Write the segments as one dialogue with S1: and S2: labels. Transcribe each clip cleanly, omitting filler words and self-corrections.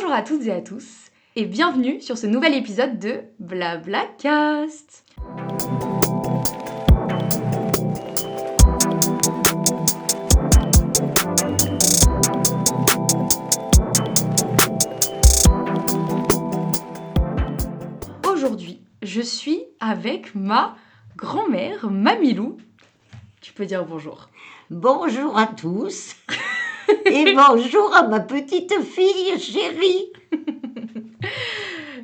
S1: Bonjour à toutes et à tous et bienvenue sur ce nouvel épisode de Blablacast. Aujourd'hui, je suis avec ma grand-mère, Mamilou. Tu peux dire bonjour.
S2: Bonjour à tous et bonjour à ma petite fille chérie.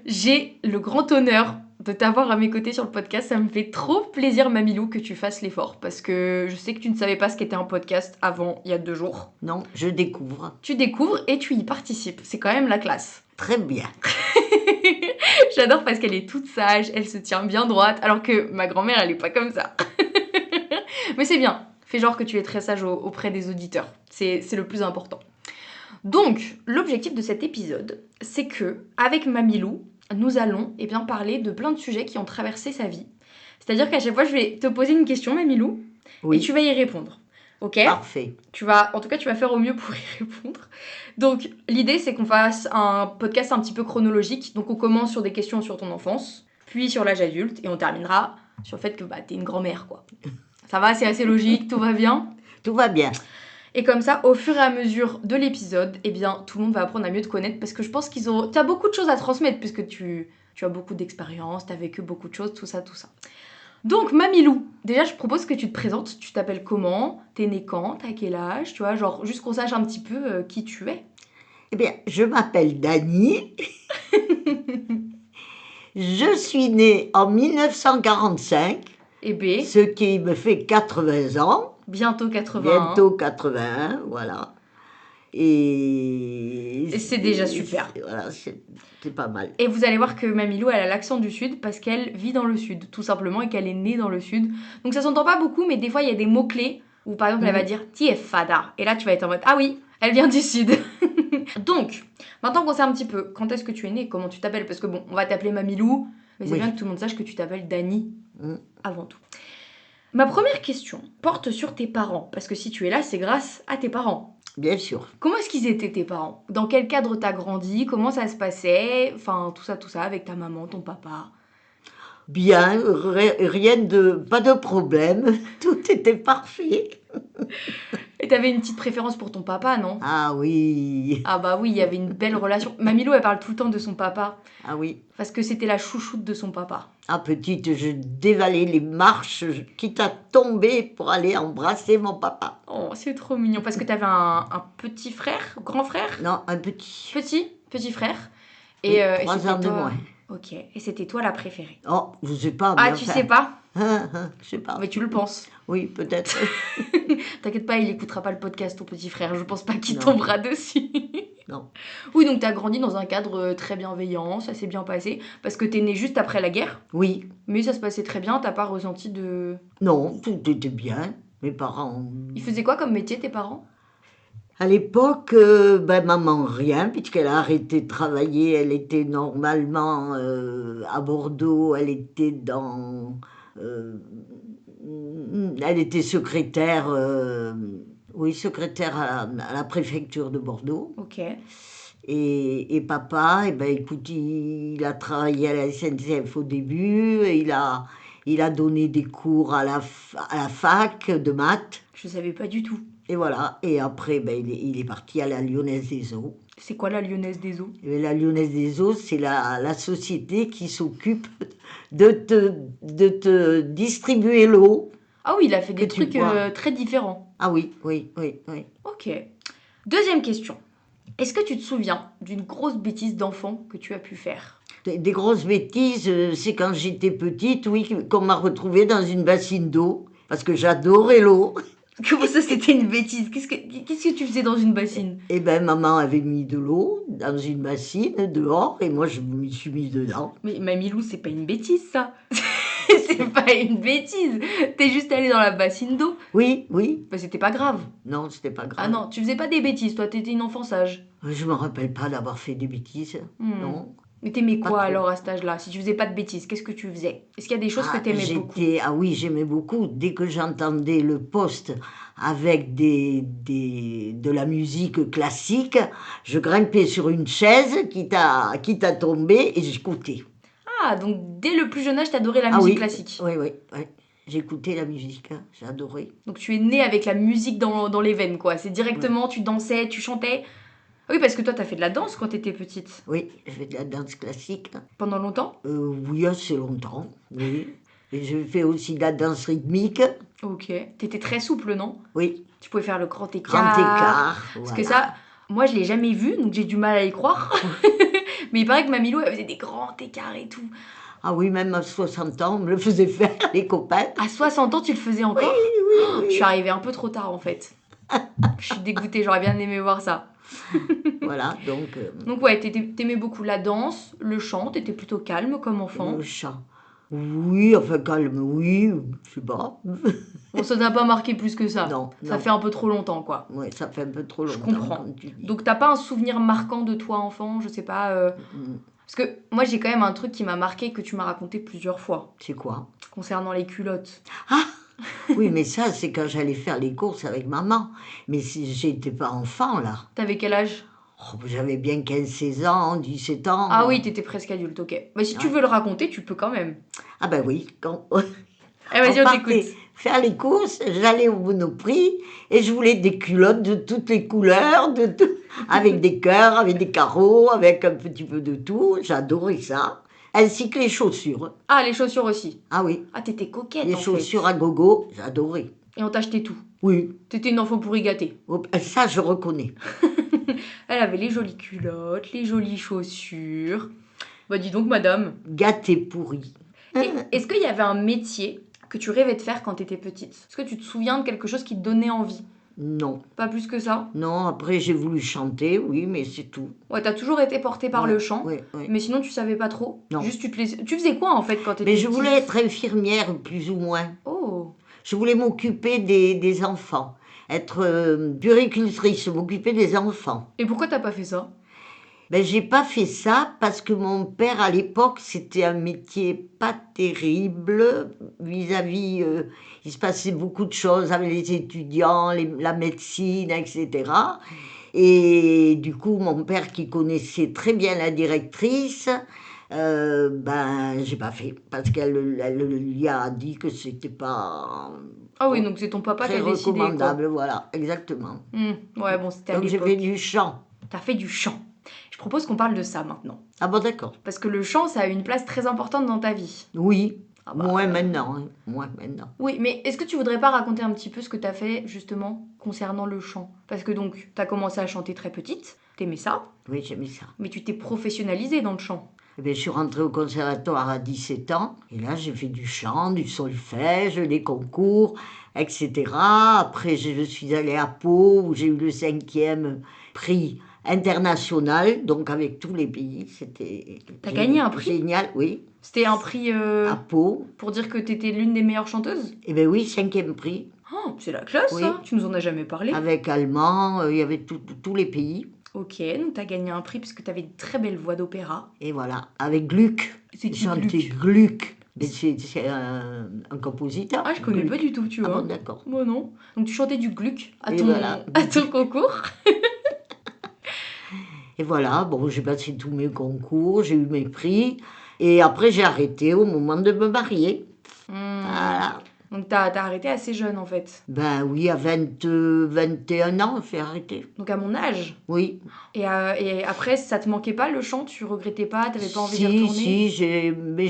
S1: J'ai le grand honneur de t'avoir à mes côtés sur le podcast. Ça me fait trop plaisir, Mamilou, que tu fasses l'effort parce que je sais que tu ne savais pas ce qu'était un podcast avant il y a 2 jours.
S2: Non, je découvre.
S1: Tu découvres et tu y participes. C'est quand même la classe.
S2: Très bien.
S1: J'adore parce qu'elle est toute sage, elle se tient bien droite, alors que ma grand-mère, elle est pas comme ça. Mais c'est bien. Fais genre que tu es très sage auprès des auditeurs. C'est le plus important. Donc, l'objectif de cet épisode, c'est que, avec Mamilou, nous allons parler de plein de sujets qui ont traversé sa vie. C'est-à-dire qu'à chaque fois, je vais te poser une question, Mamilou,
S2: Oui.
S1: et tu vas y répondre. Ok ?
S2: Parfait.
S1: Tu vas faire au mieux pour y répondre. Donc, l'idée, c'est qu'on fasse un podcast un petit peu chronologique. Donc, on commence sur des questions sur ton enfance, puis sur l'âge adulte, et on terminera sur le fait que t'es une grand-mère, quoi. Ça va, c'est assez logique, tout va bien ?
S2: Tout va bien.
S1: Et comme ça, au fur et à mesure de l'épisode, tout le monde va apprendre à mieux te connaître parce que je pense t'as beaucoup de choses à transmettre puisque tu as beaucoup d'expérience, t'as vécu beaucoup de choses, tout ça. Donc, Mamilou, déjà, je propose que tu te présentes. Tu t'appelles comment ? T'es née quand ? T'as quel âge ? Tu vois, genre, juste qu'on sache un petit peu qui tu es.
S2: Eh bien, je m'appelle Dany. Je suis née en 1945,
S1: Et B,
S2: ce qui me fait 80 ans.
S1: bientôt 81.
S2: Bientôt 81, voilà. Et
S1: c'est déjà super.
S2: Voilà, c'est pas mal.
S1: Et vous allez voir que Mamilou, elle a l'accent du Sud parce qu'elle vit dans le Sud, tout simplement, et qu'elle est née dans le Sud. Donc ça s'entend pas beaucoup, mais des fois, il y a des mots-clés où, par exemple, elle va dire « Ti è fada ». Et là, tu vas être en mode « Ah oui, elle vient du Sud ». Donc, maintenant qu'on sait un petit peu quand est-ce que tu es née, comment tu t'appelles, parce que bon, on va t'appeler Mamilou, mais c'est
S2: Oui.
S1: bien que tout le monde sache que tu t'appelles Dany
S2: Mm.
S1: avant tout. Ma première question porte sur tes parents, parce que si tu es là, c'est grâce à tes parents.
S2: Bien sûr.
S1: Comment est-ce qu'ils étaient tes parents ? Dans quel cadre t'as grandi ? Comment ça se passait ? Enfin, tout ça, avec ta maman, ton papa.
S2: Bien, pas de problème. Tout était parfait.
S1: Et t'avais une petite préférence pour ton papa, non ?
S2: Ah oui.
S1: Ah bah oui, il y avait une belle relation. Mamilou, elle parle tout le temps de son papa,
S2: Ah oui.
S1: parce que c'était la chouchoute de son papa.
S2: Ah petite, je dévalais les marches, quitte à tomber pour aller embrasser mon papa.
S1: Oh, c'est trop mignon, parce que t'avais un petit frère, grand frère ?
S2: Non, un petit.
S1: Petit frère.
S2: Oui,
S1: Et
S2: 3
S1: c'était
S2: ans de
S1: toi...
S2: moins.
S1: Ok, et c'était toi la préférée.
S2: Oh, je sais pas.
S1: Ah,
S2: mais
S1: tu
S2: enfin,
S1: sais pas ?
S2: je sais pas.
S1: Mais tu le penses.
S2: Oui, peut-être.
S1: T'inquiète pas, il écoutera pas le podcast, ton petit frère. Je pense pas qu'il
S2: Non.
S1: tombera dessus.
S2: Non.
S1: Oui, donc t'as grandi dans un cadre très bienveillant, ça s'est bien passé, parce que t'es né juste après la guerre,
S2: Oui.
S1: mais ça se passait très bien, t'as pas ressenti de...
S2: Non, tout était bien. Mes parents.
S1: Ils faisaient quoi comme métier, tes parents ?
S2: À l'époque, maman, rien, puisqu'elle a arrêté de travailler. Elle était normalement à Bordeaux. Elle était elle était secrétaire, secrétaire à la préfecture de Bordeaux.
S1: Ok.
S2: Et papa, écoute, il a travaillé à la SNCF au début. Il a donné des cours à la fac de maths.
S1: Je savais pas du tout.
S2: Et voilà, et après, il est parti à la Lyonnaise des Eaux.
S1: C'est quoi la Lyonnaise des Eaux ?
S2: Et la Lyonnaise des Eaux, c'est la société qui s'occupe de te distribuer l'eau.
S1: Ah oui, il a fait des
S2: Que tu
S1: trucs
S2: bois.
S1: très différents.
S2: Ah oui.
S1: Ok. Deuxième question. Est-ce que tu te souviens d'une grosse bêtise d'enfant que tu as pu faire ?
S2: Des grosses bêtises, c'est quand j'étais petite, oui, qu'on m'a retrouvée dans une bassine d'eau, parce que j'adorais l'eau.
S1: Comment ça, c'était une bêtise ? Qu'est-ce que tu faisais dans une bassine ?
S2: Et maman avait mis de l'eau dans une bassine dehors, et moi je me suis mise dedans.
S1: Mais Mamilou, c'est pas une bêtise, ça. C'est pas une bêtise. T'es juste allée dans la bassine d'eau.
S2: Oui.
S1: Bah, c'était pas grave.
S2: Non, c'était pas grave.
S1: Ah non, tu faisais pas des bêtises, toi, t'étais une enfant sage.
S2: Je me rappelle pas d'avoir fait des bêtises, non.
S1: Mais t'aimais
S2: Pas
S1: quoi
S2: trop.
S1: alors à cet âge-là? Si tu faisais pas de bêtises, qu'est-ce que tu faisais? Est-ce qu'il y a des choses que
S2: Ah,
S1: t'aimais beaucoup?
S2: ah oui, j'aimais beaucoup. Dès que j'entendais le poste avec de la musique classique, je grimpais sur une chaise quitte à tomber et j'écoutais.
S1: Ah, donc dès le plus jeune âge, t'adorais la
S2: Ah
S1: musique
S2: oui,
S1: classique.
S2: oui, oui, oui. J'écoutais la musique, hein, j'adorais.
S1: Donc tu es né avec la musique dans les veines, quoi. C'est
S2: Ouais.
S1: directement, tu dansais, tu chantais. Ah oui, parce que toi, t'as fait de la danse quand t'étais petite.
S2: Oui, je fais de la danse classique.
S1: Pendant longtemps?
S2: Oui, assez longtemps, oui. Et je fais aussi de la danse rythmique.
S1: Ok. T'étais très souple, non?
S2: Oui,
S1: Tu pouvais faire le grand
S2: grand
S1: écart.
S2: écart,
S1: Parce que ça,
S2: voilà.
S1: moi, je l'ai jamais vu, donc j'ai du mal à y croire. Mais il paraît que Mamilou, elle faisait des grands écarts et tout.
S2: Ah oui, même à 60 ans, on me le faisait faire, les copains.
S1: À 60 ans, tu le faisais
S2: Oui,
S1: encore?
S2: oui,
S1: Je suis
S2: oui.
S1: arrivée un peu trop tard, en fait. Je suis dégoûtée, j'aurais bien aimé voir ça.
S2: Voilà, donc,
S1: Donc ouais, t'aimais beaucoup la danse, le chant, t'étais plutôt calme comme
S2: le
S1: enfant.
S2: chant. Oui, enfin, calme, oui, je sais pas.
S1: Bon, ça t'a pas marqué plus que ça.
S2: Non,
S1: Ça
S2: non.
S1: fait un peu trop longtemps, quoi.
S2: Ouais, ça fait un peu trop
S1: Je
S2: longtemps,
S1: comprends.
S2: comme tu dis.
S1: Donc t'as pas un souvenir marquant de toi enfant, je sais pas.
S2: Mm,
S1: Parce que moi j'ai quand même un truc qui m'a marqué que tu m'as raconté plusieurs fois
S2: C'est quoi?
S1: concernant les culottes.
S2: Ah, oui, mais ça, c'est quand j'allais faire les courses avec maman. Mais si j'étais pas enfant, là.
S1: T'avais quel âge?
S2: Oh, j'avais bien 15, 16 ans, 17
S1: Ah
S2: ans.
S1: oui, t'étais presque adulte, ok. Bah si tu
S2: Ouais.
S1: veux le raconter, tu peux quand même.
S2: Ah ben oui, quand
S1: Eh
S2: on
S1: vas-y, on t'écoute.
S2: partait faire les courses, j'allais au Monoprix et je voulais des culottes de toutes les couleurs, avec des cœurs, avec des carreaux, avec un petit peu de tout. J'adorais ça. Ainsi que les chaussures.
S1: Ah, les chaussures aussi.
S2: Ah oui,
S1: Ah, t'étais coquette
S2: les
S1: en fait.
S2: chaussures à gogo, j'adorais.
S1: Et on t'achetait tout.
S2: Oui,
S1: T'étais une enfant pourri gâtée.
S2: ça je reconnais.
S1: Elle avait les jolies culottes, les jolies chaussures. Bah dis donc, madame.
S2: Gâté pourri.
S1: Et est-ce qu'il y avait un métier que tu rêvais de faire quand t'étais petite? Est-ce que tu te souviens de quelque chose qui te donnait envie?
S2: Non,
S1: Pas plus que ça?
S2: non, après j'ai voulu chanter, oui, mais c'est tout.
S1: Ouais, t'as toujours été portée par
S2: Ouais,
S1: le chant,
S2: ouais, ouais.
S1: mais sinon tu savais pas trop.
S2: Non.
S1: Juste tu faisais quoi en fait quand
S2: Mais
S1: t'étais
S2: je
S1: petite?
S2: voulais être infirmière, plus ou moins.
S1: Oh.
S2: Je voulais m'occuper des enfants, être puéricultrice, m'occuper des enfants.
S1: Et pourquoi t'as pas fait ça?
S2: Ben, j'ai pas fait ça parce que mon père, à l'époque, c'était un métier pas terrible vis-à-vis. Il se passait beaucoup de choses avec les étudiants, la médecine, etc. Et du coup, mon père, qui connaissait très bien la directrice, ben, j'ai pas fait parce elle lui a dit que c'était pas
S1: Ah oui, donc c'est ton papa qui
S2: très
S1: a décidé quoi.
S2: recommandable, voilà, exactement.
S1: Ouais, bon, c'était à
S2: Donc j'ai fait
S1: l'époque.
S2: du chant.
S1: T'as fait du chant. Je propose qu'on parle de ça maintenant.
S2: Ah bon, d'accord.
S1: Parce que le chant, ça a une place très importante dans ta vie.
S2: Oui,
S1: Ah bah,
S2: moins maintenant, hein, moins maintenant.
S1: Oui, mais est-ce que tu voudrais pas raconter un petit peu ce que t'as fait justement concernant le chant? Parce que donc, t'as commencé à chanter très petite, t'aimais ça,
S2: Oui, j'aimais ça.
S1: mais tu t'es professionnalisée dans le chant.
S2: Eh bien, je suis rentrée au conservatoire à 17 ans, et là j'ai fait du chant, du solfège, des concours, etc. Après, je suis allée à Pau, où j'ai eu le 5e prix international, donc avec tous les pays. C'était
S1: T'as gagné un prix?
S2: génial, oui,
S1: C'était un prix
S2: à Pau.
S1: pour dire que t'étais l'une des meilleures chanteuses?
S2: Eh bien oui, 5e prix,
S1: Oh, c'est la classe,
S2: Oui.
S1: ça. Tu nous en as jamais parlé.
S2: avec allemand, il y avait tous les pays.
S1: Ok, donc t'as gagné un prix parce que t'avais une très belle voix d'opéra.
S2: Et voilà, avec Gluck.
S1: C'est
S2: J'ai
S1: qui
S2: chanté
S1: Gluck?
S2: Gluck. Mais c'est un compositeur.
S1: Ah, je connais
S2: Gluck.
S1: pas du tout, tu
S2: Ah
S1: vois.
S2: bon, d'accord.
S1: Moi non. Donc tu chantais du Gluck à
S2: Et
S1: ton,
S2: voilà.
S1: à ton concours.
S2: Et voilà, bon, j'ai passé tous mes concours, j'ai eu mes prix. Et après, j'ai arrêté au moment de me marier. Voilà.
S1: Donc t'as arrêté assez jeune en fait.
S2: Ben oui, à 21 ans, j'ai arrêté.
S1: Donc à mon âge.
S2: Oui.
S1: Et après, ça te manquait pas le chant? Tu regrettais pas? T'avais pas envie d'y
S2: Si,
S1: retourner?
S2: mais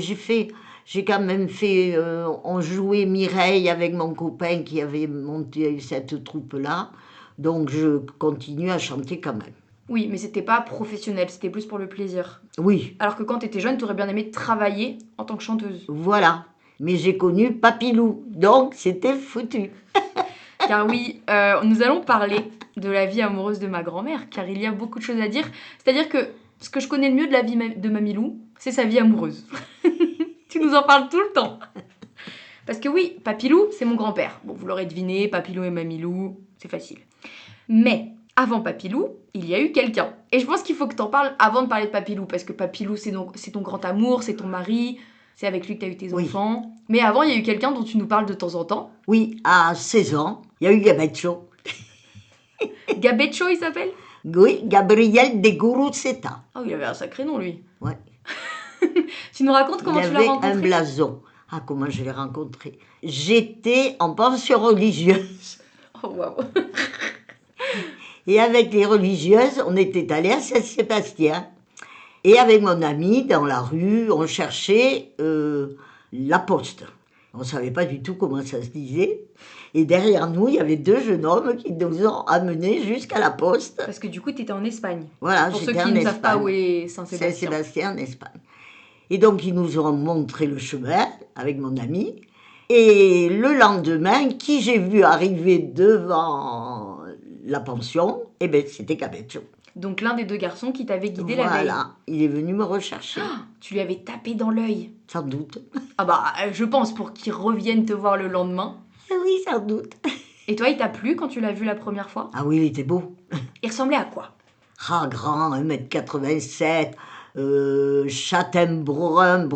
S2: j'ai quand même fait, on jouait Mireille avec mon copain qui avait monté cette troupe-là. Donc je continue à chanter quand même.
S1: Oui, mais c'était pas professionnel, c'était plus pour le plaisir.
S2: Oui,
S1: Alors que quand t'étais jeune, t'aurais bien aimé travailler en tant que chanteuse.
S2: voilà. Mais j'ai connu Papilou, donc c'était foutu.
S1: Car oui, nous allons parler de la vie amoureuse de ma grand-mère, car il y a beaucoup de choses à dire. C'est-à-dire que ce que je connais le mieux de la vie de Mamilou, c'est sa vie amoureuse. Tu nous en parles tout le temps. Parce que oui, Papilou, c'est mon grand-père. Bon, vous l'aurez deviné, Papilou et Mamilou, c'est facile. Mais avant Papilou, il y a eu quelqu'un. Et je pense qu'il faut que t'en parles avant de parler de Papilou, parce que Papilou, c'est ton grand amour, c'est ton mari, c'est avec lui que t'as eu tes
S2: Oui.
S1: enfants. Mais avant, il y a eu quelqu'un dont tu nous parles de temps en temps.
S2: Oui, à 16 ans, il y a eu Gabeccio.
S1: Gabeccio, il s'appelle?
S2: Oui, Gabriel de Guruceta.
S1: Ah oui, il avait un sacré nom, lui.
S2: Ouais.
S1: Tu nous racontes
S2: Il
S1: comment tu l'as
S2: avait un
S1: rencontré?
S2: blason. Ah, comment je l'ai rencontré? J'étais en pension religieuse.
S1: Oh, waouh.
S2: Et avec les religieuses, on était allés à Saint-Sébastien. Et avec mon ami, dans la rue, on cherchait la poste. On ne savait pas du tout comment ça se disait. Et derrière nous, il y avait 2 jeunes hommes qui nous ont amenés jusqu'à la poste.
S1: Parce que du coup, t'étais en Espagne.
S2: Voilà,
S1: Pour ceux
S2: j'étais
S1: qui
S2: en
S1: ne savent pas
S2: Espagne.
S1: où est Saint-Sébastien.
S2: Saint-Sébastien en Espagne. Et donc, ils nous ont montré le chemin avec mon ami. Et le lendemain, qui j'ai vu arriver devant la pension, eh bien, c'était Gabeccio.
S1: Donc l'un des 2 garçons qui t'avait guidé la veille.
S2: Voilà, il est venu me rechercher,
S1: Tu lui avais tapé dans l'œil.
S2: sans doute.
S1: Ah bah, je pense pour qu'il revienne te voir le lendemain.
S2: Oui, sans doute.
S1: Et toi, il t'a plu quand tu l'as vu la première fois?
S2: Ah oui, il était beau.
S1: Il ressemblait à quoi?
S2: Ah, grand, 1,87 m, châtain brun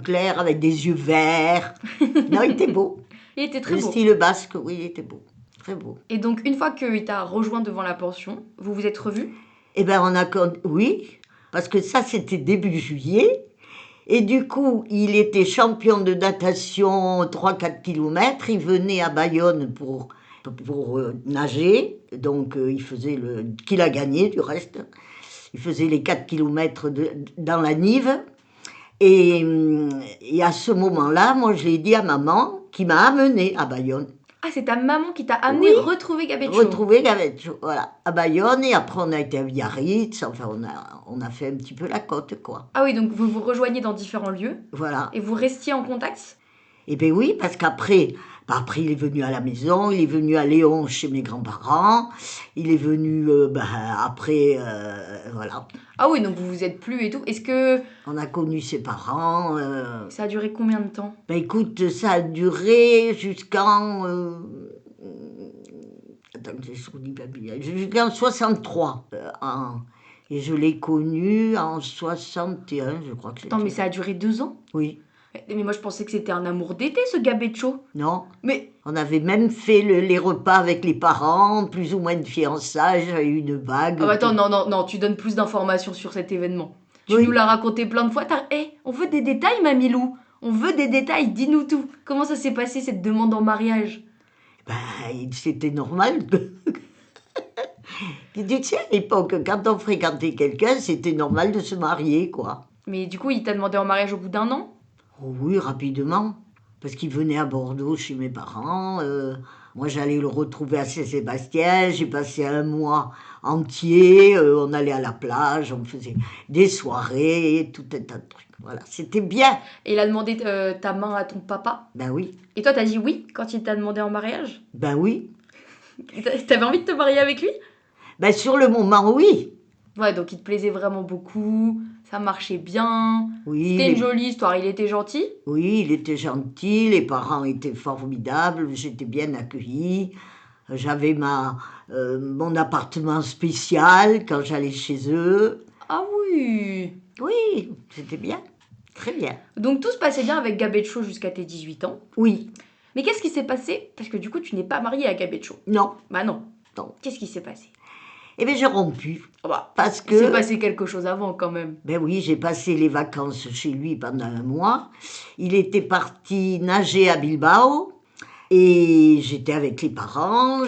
S2: clair, avec des yeux verts. Non, il était beau.
S1: Il était très
S2: Le
S1: beau.
S2: style basque, oui, il était beau. Très beau.
S1: Et donc, une fois qu'il t'a rejoint devant la pension, vous vous êtes revus?
S2: Eh bien, oui, parce que ça, c'était début juillet. Et du coup, il était champion de natation 3-4 km. Il venait à Bayonne pour nager. Donc, il faisait qu'il a gagné, du reste. Il faisait les 4 km dans la Nive. Et à ce moment-là, moi, je l'ai dit à maman, qui m'a amené à Bayonne.
S1: Ah, c'est ta maman qui t'a amené
S2: Oui.
S1: retrouver Gabeccio.
S2: Retrouver Gabeccio, voilà, à Bayonne. Et après, on a été à Biarritz. Enfin, on a fait un petit peu la côte, quoi.
S1: Ah oui, donc vous vous rejoignez dans différents lieux
S2: Voilà.
S1: et vous restiez en contact?
S2: Eh bien oui, parce qu'après, il est venu à la maison, il est venu à Léon chez mes grands-parents, il est venu après, voilà.
S1: Ah oui, donc vous vous êtes plus et tout. Est-ce que
S2: On a connu ses parents.
S1: ça a duré combien de temps?
S2: Ben écoute, ça a duré jusqu'en... attends, jusqu'en 63. Et je l'ai connu en 61, je crois que c'est.
S1: Attends, mais ça a duré 2 ans?
S2: Oui.
S1: Mais moi, je pensais que c'était un amour d'été, ce Gabeccio.
S2: Non.
S1: Mais
S2: On avait même fait les repas avec les parents, plus ou moins de fiançailles, j'avais eu une bague.
S1: ah bah attends, non, tu donnes plus d'informations sur cet événement. Tu
S2: Oui.
S1: nous l'as raconté plein de fois. On veut des détails, Mamilou. On veut des détails, dis-nous tout. Comment ça s'est passé, cette demande en mariage?
S2: Ben, c'était normal. Tu sais, à l'époque, quand on fréquentait quelqu'un, c'était normal de se marier, quoi.
S1: Mais du coup, il t'a demandé en mariage au bout d'1 an?
S2: Oh oui, rapidement. Parce qu'il venait à Bordeaux chez mes parents. Moi, j'allais le retrouver à Saint-Sébastien. J'ai passé un mois entier. On allait à la plage, on faisait des soirées, tout un tas de trucs. Voilà, c'était bien.
S1: Et il a demandé ta main à ton papa?
S2: Ben oui,
S1: Et toi, t'as dit oui quand il t'a demandé en mariage?
S2: ben oui.
S1: T'avais envie de te marier avec lui?
S2: Ben sur le moment, oui.
S1: Ouais, donc il te plaisait vraiment beaucoup, ça marchait bien.
S2: Oui,
S1: C'était une jolie histoire, il était gentil?
S2: oui, il était gentil, les parents étaient formidables, j'étais bien accueillie. J'avais mon appartement spécial quand j'allais chez eux.
S1: Ah oui!
S2: Oui, c'était bien, très bien.
S1: Donc tout se passait bien avec Gabeccio jusqu'à tes 18 ans.
S2: Oui,
S1: Mais qu'est-ce qui s'est passé? Parce que du coup, tu n'es pas mariée à Gabeccio.
S2: non,
S1: Bah non.
S2: non.
S1: Qu'est-ce qui s'est passé?
S2: Eh bien, j'ai rompu.
S1: Ah bah,
S2: Parce
S1: il s'est
S2: que,
S1: passé quelque chose avant quand même.
S2: ben oui, j'ai passé les vacances chez lui pendant un mois. Il était parti nager à Bilbao et j'étais avec les parents.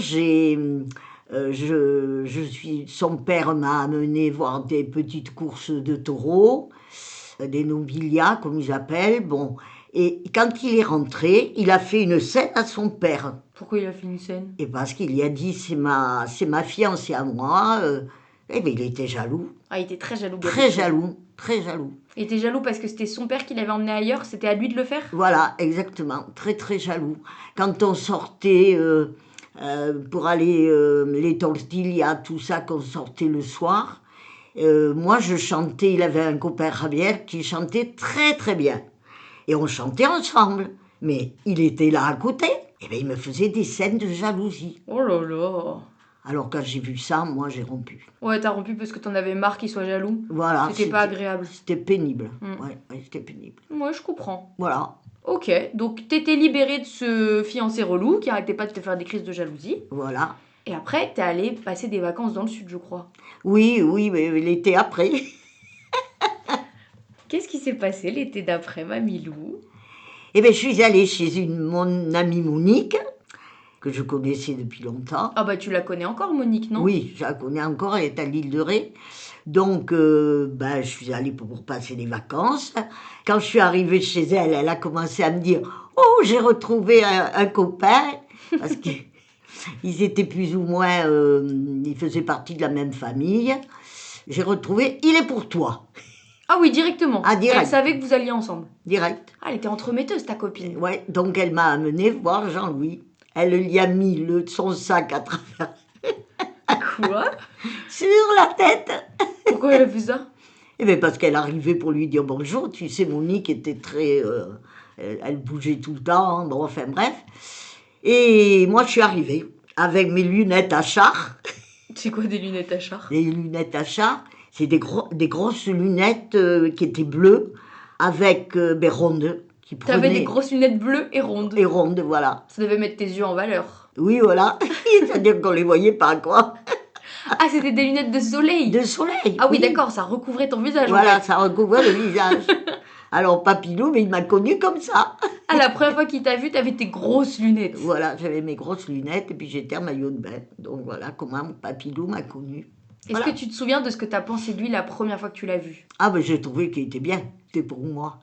S2: Son père m'a amené voir des petites courses de taureaux, des nobilias, comme ils appellent. Bon, et quand il est rentré, il a fait une scène à son père.
S1: Pourquoi il a fait une scène?
S2: Et parce qu'il y a dit, c'est ma fiancée à moi. Eh bien, il était jaloux.
S1: Ah, il était très jaloux.
S2: Très
S1: Gabeccio.
S2: jaloux, très jaloux.
S1: Il était jaloux parce que c'était son père qui l'avait emmené ailleurs, c'était à lui de le faire?
S2: Voilà, exactement, très très jaloux. Quand on sortait pour aller les tortillas, tout ça, qu'on sortait le soir, moi je chantais, il avait un copain Javier qui chantait très très bien. Et on chantait ensemble. Mais il était là à côté, et bien il me faisait des scènes de jalousie.
S1: Oh là là!
S2: Alors quand j'ai vu ça, moi j'ai rompu.
S1: Ouais, t'as rompu parce que t'en avais marre qu'il soit jaloux.
S2: Voilà.
S1: C'était pas agréable.
S2: C'était pénible.
S1: Mm.
S2: Ouais, c'était pénible.
S1: Ouais, je comprends.
S2: Voilà,
S1: Ok, donc t'étais libérée de ce fiancé relou qui arrêtait pas de te faire des crises de jalousie.
S2: voilà.
S1: Et après, t'es allée passer des vacances dans le sud, je crois.
S2: Oui, mais l'été après.
S1: Qu'est-ce qui s'est passé l'été d'après, Mamilou?
S2: Eh bien, je suis allée chez mon amie Monique, que je connaissais depuis longtemps.
S1: Ah bah tu la connais encore, Monique, non?
S2: Oui, je la connais encore, elle est à l'île de Ré. Donc, je suis allée pour passer les vacances. Quand je suis arrivée chez elle, elle a commencé à me dire « Oh, j'ai retrouvé un copain !» Parce qu'ils étaient plus ou moins... ils faisaient partie de la même famille. J'ai retrouvé « Il est pour toi
S1: Ah oui, directement.
S2: Ah, direct.
S1: Elle savait que vous alliez ensemble. »
S2: Direct.
S1: Ah, elle était entremetteuse, ta copine.
S2: Ouais, donc elle m'a amenée voir Jean-Louis. Elle lui a mis son sac à travers
S1: Quoi?
S2: sur la tête.
S1: Pourquoi elle a fait ça?
S2: Eh bien, parce qu'elle arrivait pour lui dire bonjour. Tu sais, Monique était très... elle bougeait tout le temps. Hein, bon, enfin, bref. Et moi, je suis arrivée avec mes lunettes à char.
S1: C'est quoi des lunettes à char?
S2: Les lunettes à char, c'est des grosses lunettes qui étaient bleues avec rondes.
S1: T'avais des grosses lunettes bleues et rondes.
S2: Et rondes, voilà.
S1: Ça devait mettre tes yeux en valeur.
S2: Oui, voilà. C'est-à-dire qu'on les voyait pas, quoi.
S1: Ah, c'était des lunettes de soleil.
S2: De soleil.
S1: Ah oui, d'accord, ça recouvrait ton visage.
S2: Voilà,
S1: en fait.
S2: ça recouvrait le visage. Alors, Papilou, mais il m'a connue comme ça.
S1: Ah, la première fois qu'il t'a vu, t'avais tes grosses lunettes.
S2: Voilà, j'avais mes grosses lunettes et puis j'étais en maillot de bain. Donc voilà comment Papilou m'a connue.
S1: Est-ce que tu te souviens de ce que t'as pensé de lui la première fois que tu l'as vu?
S2: Ah, ben j'ai trouvé qu'il était bien. C'était pour moi.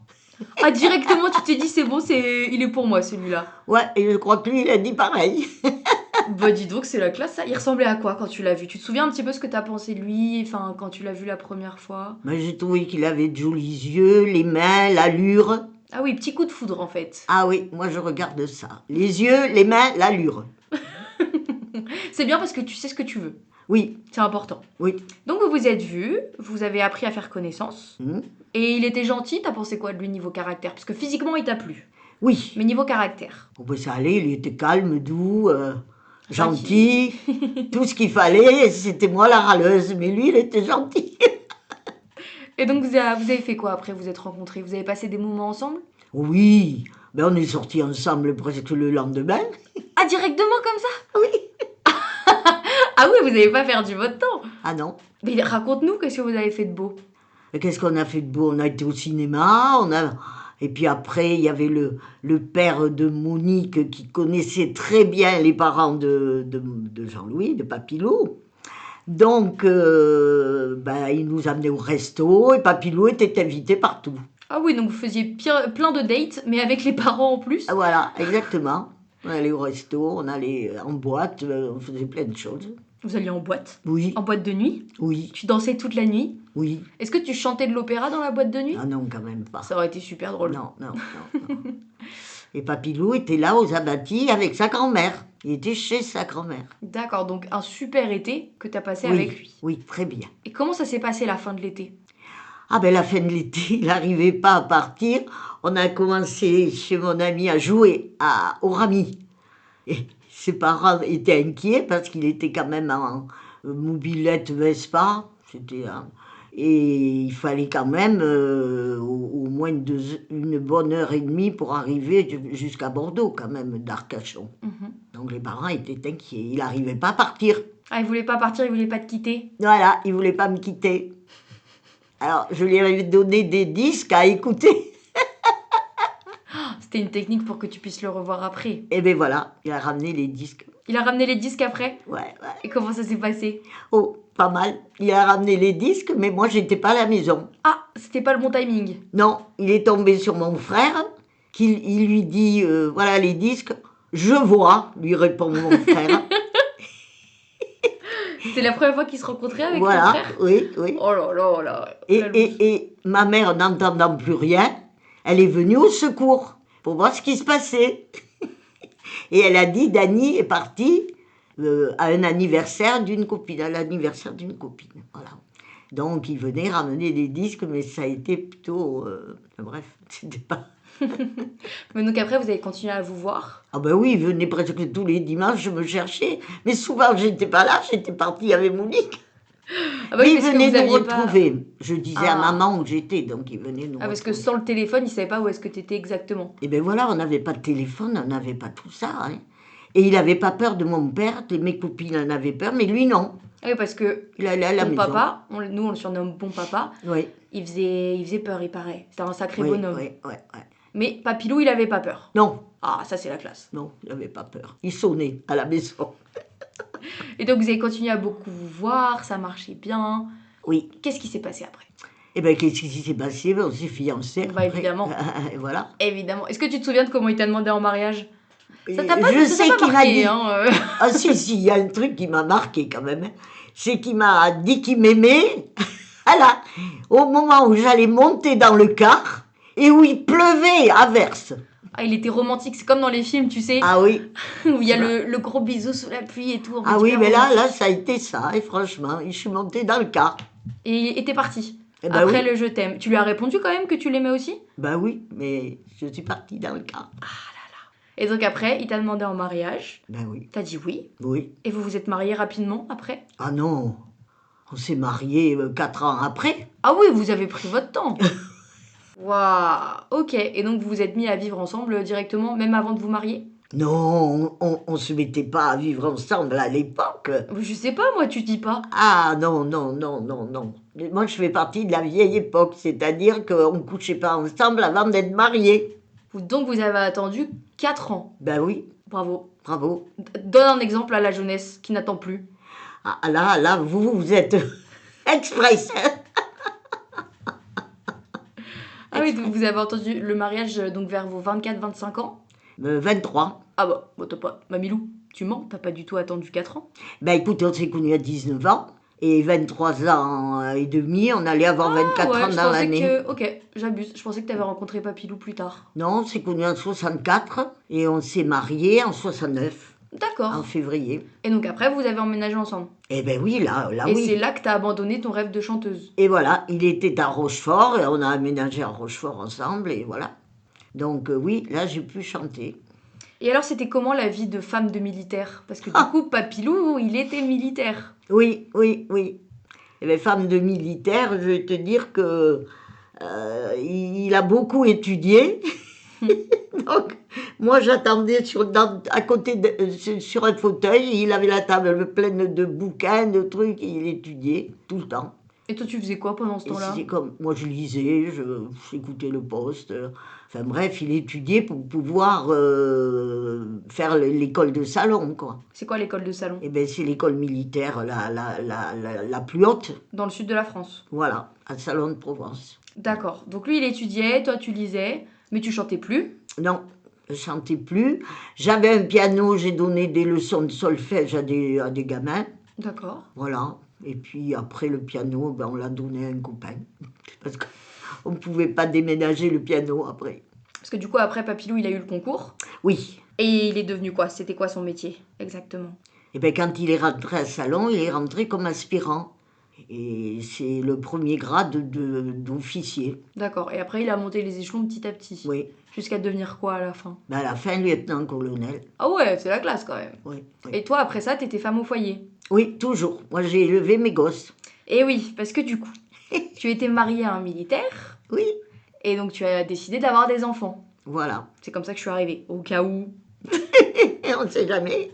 S1: Ah, directement, tu t'es dit, c'est bon, il est pour moi, celui-là.
S2: Ouais, et je crois que lui, il a dit pareil.
S1: Bah, dis donc, c'est la classe, ça. Il ressemblait à quoi quand tu l'as vu? Tu te souviens un petit peu ce que t'as pensé de lui, enfin, quand tu l'as vu la première fois?
S2: Ben, j'ai trouvé qu'il avait de jolis yeux, les mains, l'allure.
S1: Ah oui, petit coup de foudre, en fait.
S2: Ah oui, moi je regarde ça. Les yeux, les mains, l'allure.
S1: C'est bien parce que tu sais ce que tu veux.
S2: Oui,
S1: C'est important.
S2: oui.
S1: Donc, vous vous êtes vus, vous avez appris à faire connaissance.
S2: Hum,
S1: Et il était gentil, t'as pensé quoi de lui niveau caractère? Parce que physiquement, il t'a plu.
S2: Oui.
S1: Mais niveau caractère?
S2: On peut ça aller, il était calme, doux, gentil. Tout ce qu'il fallait, c'était moi la râleuse. Mais lui, il était gentil.
S1: Et donc, vous avez fait quoi après? Vous êtes rencontrés? Vous avez passé des moments ensemble?
S2: Oui, ben on est sortis ensemble presque le lendemain.
S1: Ah, directement comme ça?
S2: Oui.
S1: Ah oui, vous n'avez pas perdu votre temps.
S2: Ah non.
S1: Mais raconte-nous, qu'est-ce que vous avez fait de beau?
S2: Et qu'est-ce qu'on a fait de beau? On a été au cinéma, et puis après, il y avait le père de Monique qui connaissait très bien les parents de Jean-Louis, de Papilou. Donc, il nous amenait au resto et Papilou était invité partout.
S1: Ah oui, donc vous faisiez plein de dates, mais avec les parents en plus.
S2: Ah, voilà, exactement. On allait au resto, on allait en boîte, on faisait plein de choses.
S1: Vous alliez en boîte?
S2: Oui,
S1: En boîte de nuit?
S2: oui,
S1: Tu dansais toute la nuit?
S2: oui.
S1: Est-ce que tu chantais de l'opéra dans la boîte de nuit?
S2: Ah non, quand même pas.
S1: Ça aurait été super drôle.
S2: Non, non, non, non. Et Papilou était là aux abattis avec sa grand-mère. Il était chez sa grand-mère.
S1: D'accord, donc un super été que t'as passé
S2: Oui,
S1: avec lui.
S2: oui, très bien.
S1: Et comment ça s'est passé la fin de l'été?
S2: Ah ben la fin de l'été, il n'arrivait pas à partir. On a commencé chez mon ami à jouer au rami. Et ses parents étaient inquiets parce qu'il était quand même en mobilette Vespa. Et il fallait quand même au moins une bonne heure et demie pour arriver jusqu'à Bordeaux quand même, d'Arcachon.
S1: Mhm.
S2: Donc les parents étaient inquiets. Il n'arrivait pas à partir.
S1: Ah, il voulait pas partir, il voulait pas te quitter?
S2: Voilà, il ne voulait pas me quitter. Alors je lui avais donné des disques à écouter.
S1: C'était une technique pour que tu puisses le revoir après.
S2: Et bien voilà, il a ramené les disques.
S1: Il a ramené les disques après?
S2: Ouais, ouais.
S1: Et comment ça s'est passé?
S2: Oh, pas mal. Il a ramené les disques, mais moi, j'étais pas à la maison.
S1: Ah, c'était pas le bon timing.
S2: Non, il est tombé sur mon frère, il lui dit, voilà les disques. Je vois, lui répond mon frère.
S1: C'était la première fois qu'ils se rencontraient avec ton
S2: Voilà,
S1: frère?
S2: oui, oui.
S1: Oh là là là.
S2: Et ma mère, n'entendant plus rien, elle est venue au secours pour voir ce qui se passait. Et elle a dit, Dany est partie à un anniversaire d'une copine, à l'anniversaire d'une copine. Voilà. Donc, il venait ramener des disques, mais ça a été plutôt... bref, c'était pas...
S1: Mais donc après, vous avez continué à vous voir.
S2: Ah ben oui, il venait presque tous les dimanches, je me cherchais. Mais souvent, j'étais pas là, j'étais partie avec Monique.
S1: Ah bah
S2: Mais
S1: oui,
S2: il
S1: parce que
S2: venait
S1: vous
S2: nous
S1: aviez pas...
S2: retrouver. Je disais à
S1: Ah.
S2: maman où j'étais, donc il venait nous
S1: Ah, parce que
S2: retrouver.
S1: sans le téléphone, il savait pas où est-ce que tu étais exactement.
S2: Et ben voilà, on n'avait pas de téléphone, on n'avait pas tout ça. Hein. Et il n'avait pas peur de mon père, mes copines en avaient peur, mais lui non.
S1: Ah oui, parce que
S2: Il allait à la
S1: ton
S2: maison.
S1: papa, nous on le surnomme bon papa,
S2: Oui,
S1: il faisait peur, il paraît. C'était un sacré
S2: oui,
S1: bonhomme.
S2: oui, oui.
S1: Mais Papilou, il avait pas peur.
S2: Non,
S1: Ah, ça c'est la classe.
S2: non, il n'avait pas peur. Il sonnait à la maison.
S1: Et donc vous avez continué à beaucoup vous voir, ça marchait bien.
S2: Oui.
S1: Qu'est-ce qui s'est passé après?
S2: Et bien, qu'est-ce qui s'est passé? On s'est fiancés.
S1: Bah évidemment.
S2: Et voilà.
S1: Évidemment. Est-ce que tu te souviens de comment il t'a demandé en mariage? Ça
S2: Et
S1: t'a pas,
S2: je
S1: ça
S2: sais
S1: t'a pas
S2: qu'il m'a
S1: marqué,
S2: dit.
S1: hein
S2: Ah si, il y a un truc qui m'a marqué quand même. Hein. C'est qu'il m'a dit qu'il m'aimait. Voilà. Au moment où j'allais monter dans le car et où il pleuvait à verse.
S1: Ah, il était romantique, c'est comme dans les films, tu sais,
S2: Ah oui.
S1: où il y a le gros bisou sous la pluie et tout. on
S2: Ah
S1: est
S2: oui,
S1: hyper
S2: mais
S1: romantique.
S2: là, ça a été ça. Et franchement, je suis montée dans le car.
S1: Et t'es parti.
S2: Eh ben
S1: Après
S2: oui.
S1: le je t'aime. Tu lui as répondu quand même que tu l'aimais aussi?
S2: Ben oui, mais je suis partie dans le car.
S1: Et donc après, il t'a demandé en mariage.
S2: Ben oui.
S1: T'as dit oui.
S2: Oui.
S1: Et vous vous êtes mariés rapidement après?
S2: Ah non, on s'est mariés 4 ans après.
S1: Ah oui, vous avez pris votre temps. Waouh, ok. Et donc vous vous êtes mis à vivre ensemble directement, même avant de vous marier?
S2: Non, on se mettait pas à vivre ensemble à l'époque.
S1: Je sais pas, moi, tu dis pas.
S2: Ah non, non, non, non, non. Moi, je fais partie de la vieille époque, c'est-à-dire qu'on ne couchait pas ensemble avant d'être mariés.
S1: Donc vous avez attendu 4 ans.
S2: Ben oui,
S1: Bravo.
S2: bravo.
S1: Donne un exemple à la jeunesse qui n'attend plus.
S2: Ah, là, vous êtes express.
S1: Ah oui, donc vous avez entendu le mariage donc vers vos 24-25 ans?
S2: 23.
S1: Ah bah t'as pas... Mamilou, tu mens, t'as pas du tout attendu 4 ans.
S2: Ben écoute, on s'est connus à 19 ans. Et 23 ans et demi, on allait avoir 24
S1: ouais,
S2: ans
S1: je
S2: dans
S1: pensais
S2: l'année.
S1: que... Ok, j'abuse. Je pensais que t'avais rencontré Papilou plus tard.
S2: Non, on s'est connus en 64 et on s'est mariés en 69,
S1: D'accord.
S2: en février.
S1: Et donc après, vous avez emménagé ensemble.
S2: Eh ben oui, là
S1: Et
S2: oui.
S1: c'est là que t'as abandonné ton rêve de chanteuse.
S2: Et voilà, il était à Rochefort et on a aménagé à Rochefort ensemble et voilà. Donc oui, là j'ai pu chanter.
S1: Et alors, c'était comment la vie de femme de militaire? Parce que du coup, Papilou, il était militaire.
S2: Oui, oui, oui. Et bien, femme de militaire, je vais te dire que il a beaucoup étudié. Donc, moi j'attendais à côté sur un fauteuil, il avait la table pleine de bouquins, de trucs, et il étudiait tout le temps.
S1: Et toi, tu faisais quoi pendant ce
S2: Et
S1: temps-là?
S2: c'était comme, moi je lisais, j'écoutais le poste, enfin bref, il étudiait pour pouvoir faire l'école de salon, quoi.
S1: C'est quoi l'école de salon?
S2: Et bien c'est l'école militaire la plus haute,
S1: Dans le sud de la France.
S2: voilà, à Salon de Provence.
S1: D'accord. Donc lui, il étudiait, toi, tu lisais, mais tu chantais plus.
S2: Non, je chantais plus. J'avais un piano, j'ai donné des leçons de solfège à des gamins,
S1: D'accord.
S2: voilà. Et puis après le piano, ben, on l'a donné à un copain. Parce qu'on ne pouvait pas déménager le piano après.
S1: Parce que du coup, après, Papilou, il a eu le concours.
S2: Oui.
S1: Et il est devenu quoi? C'était quoi son métier, exactement?
S2: Et bien quand il est rentré à Salon, il est rentré comme aspirant. Et c'est le premier grade d'officier.
S1: D'accord. Et après, il a monté les échelons petit à petit.
S2: Oui.
S1: Jusqu'à devenir quoi à la fin?
S2: Ben à la fin, lieutenant-colonel.
S1: Ah ouais, c'est la classe quand même.
S2: Oui, oui.
S1: Et toi, après ça, t'étais femme au foyer.
S2: Oui, toujours. Moi, j'ai élevé mes gosses.
S1: Et oui, parce que du coup, tu étais mariée à un militaire.
S2: Oui,
S1: Et donc, tu as décidé d'avoir des enfants.
S2: voilà.
S1: C'est comme ça que je suis arrivée, au cas où.
S2: Et on ne sait jamais.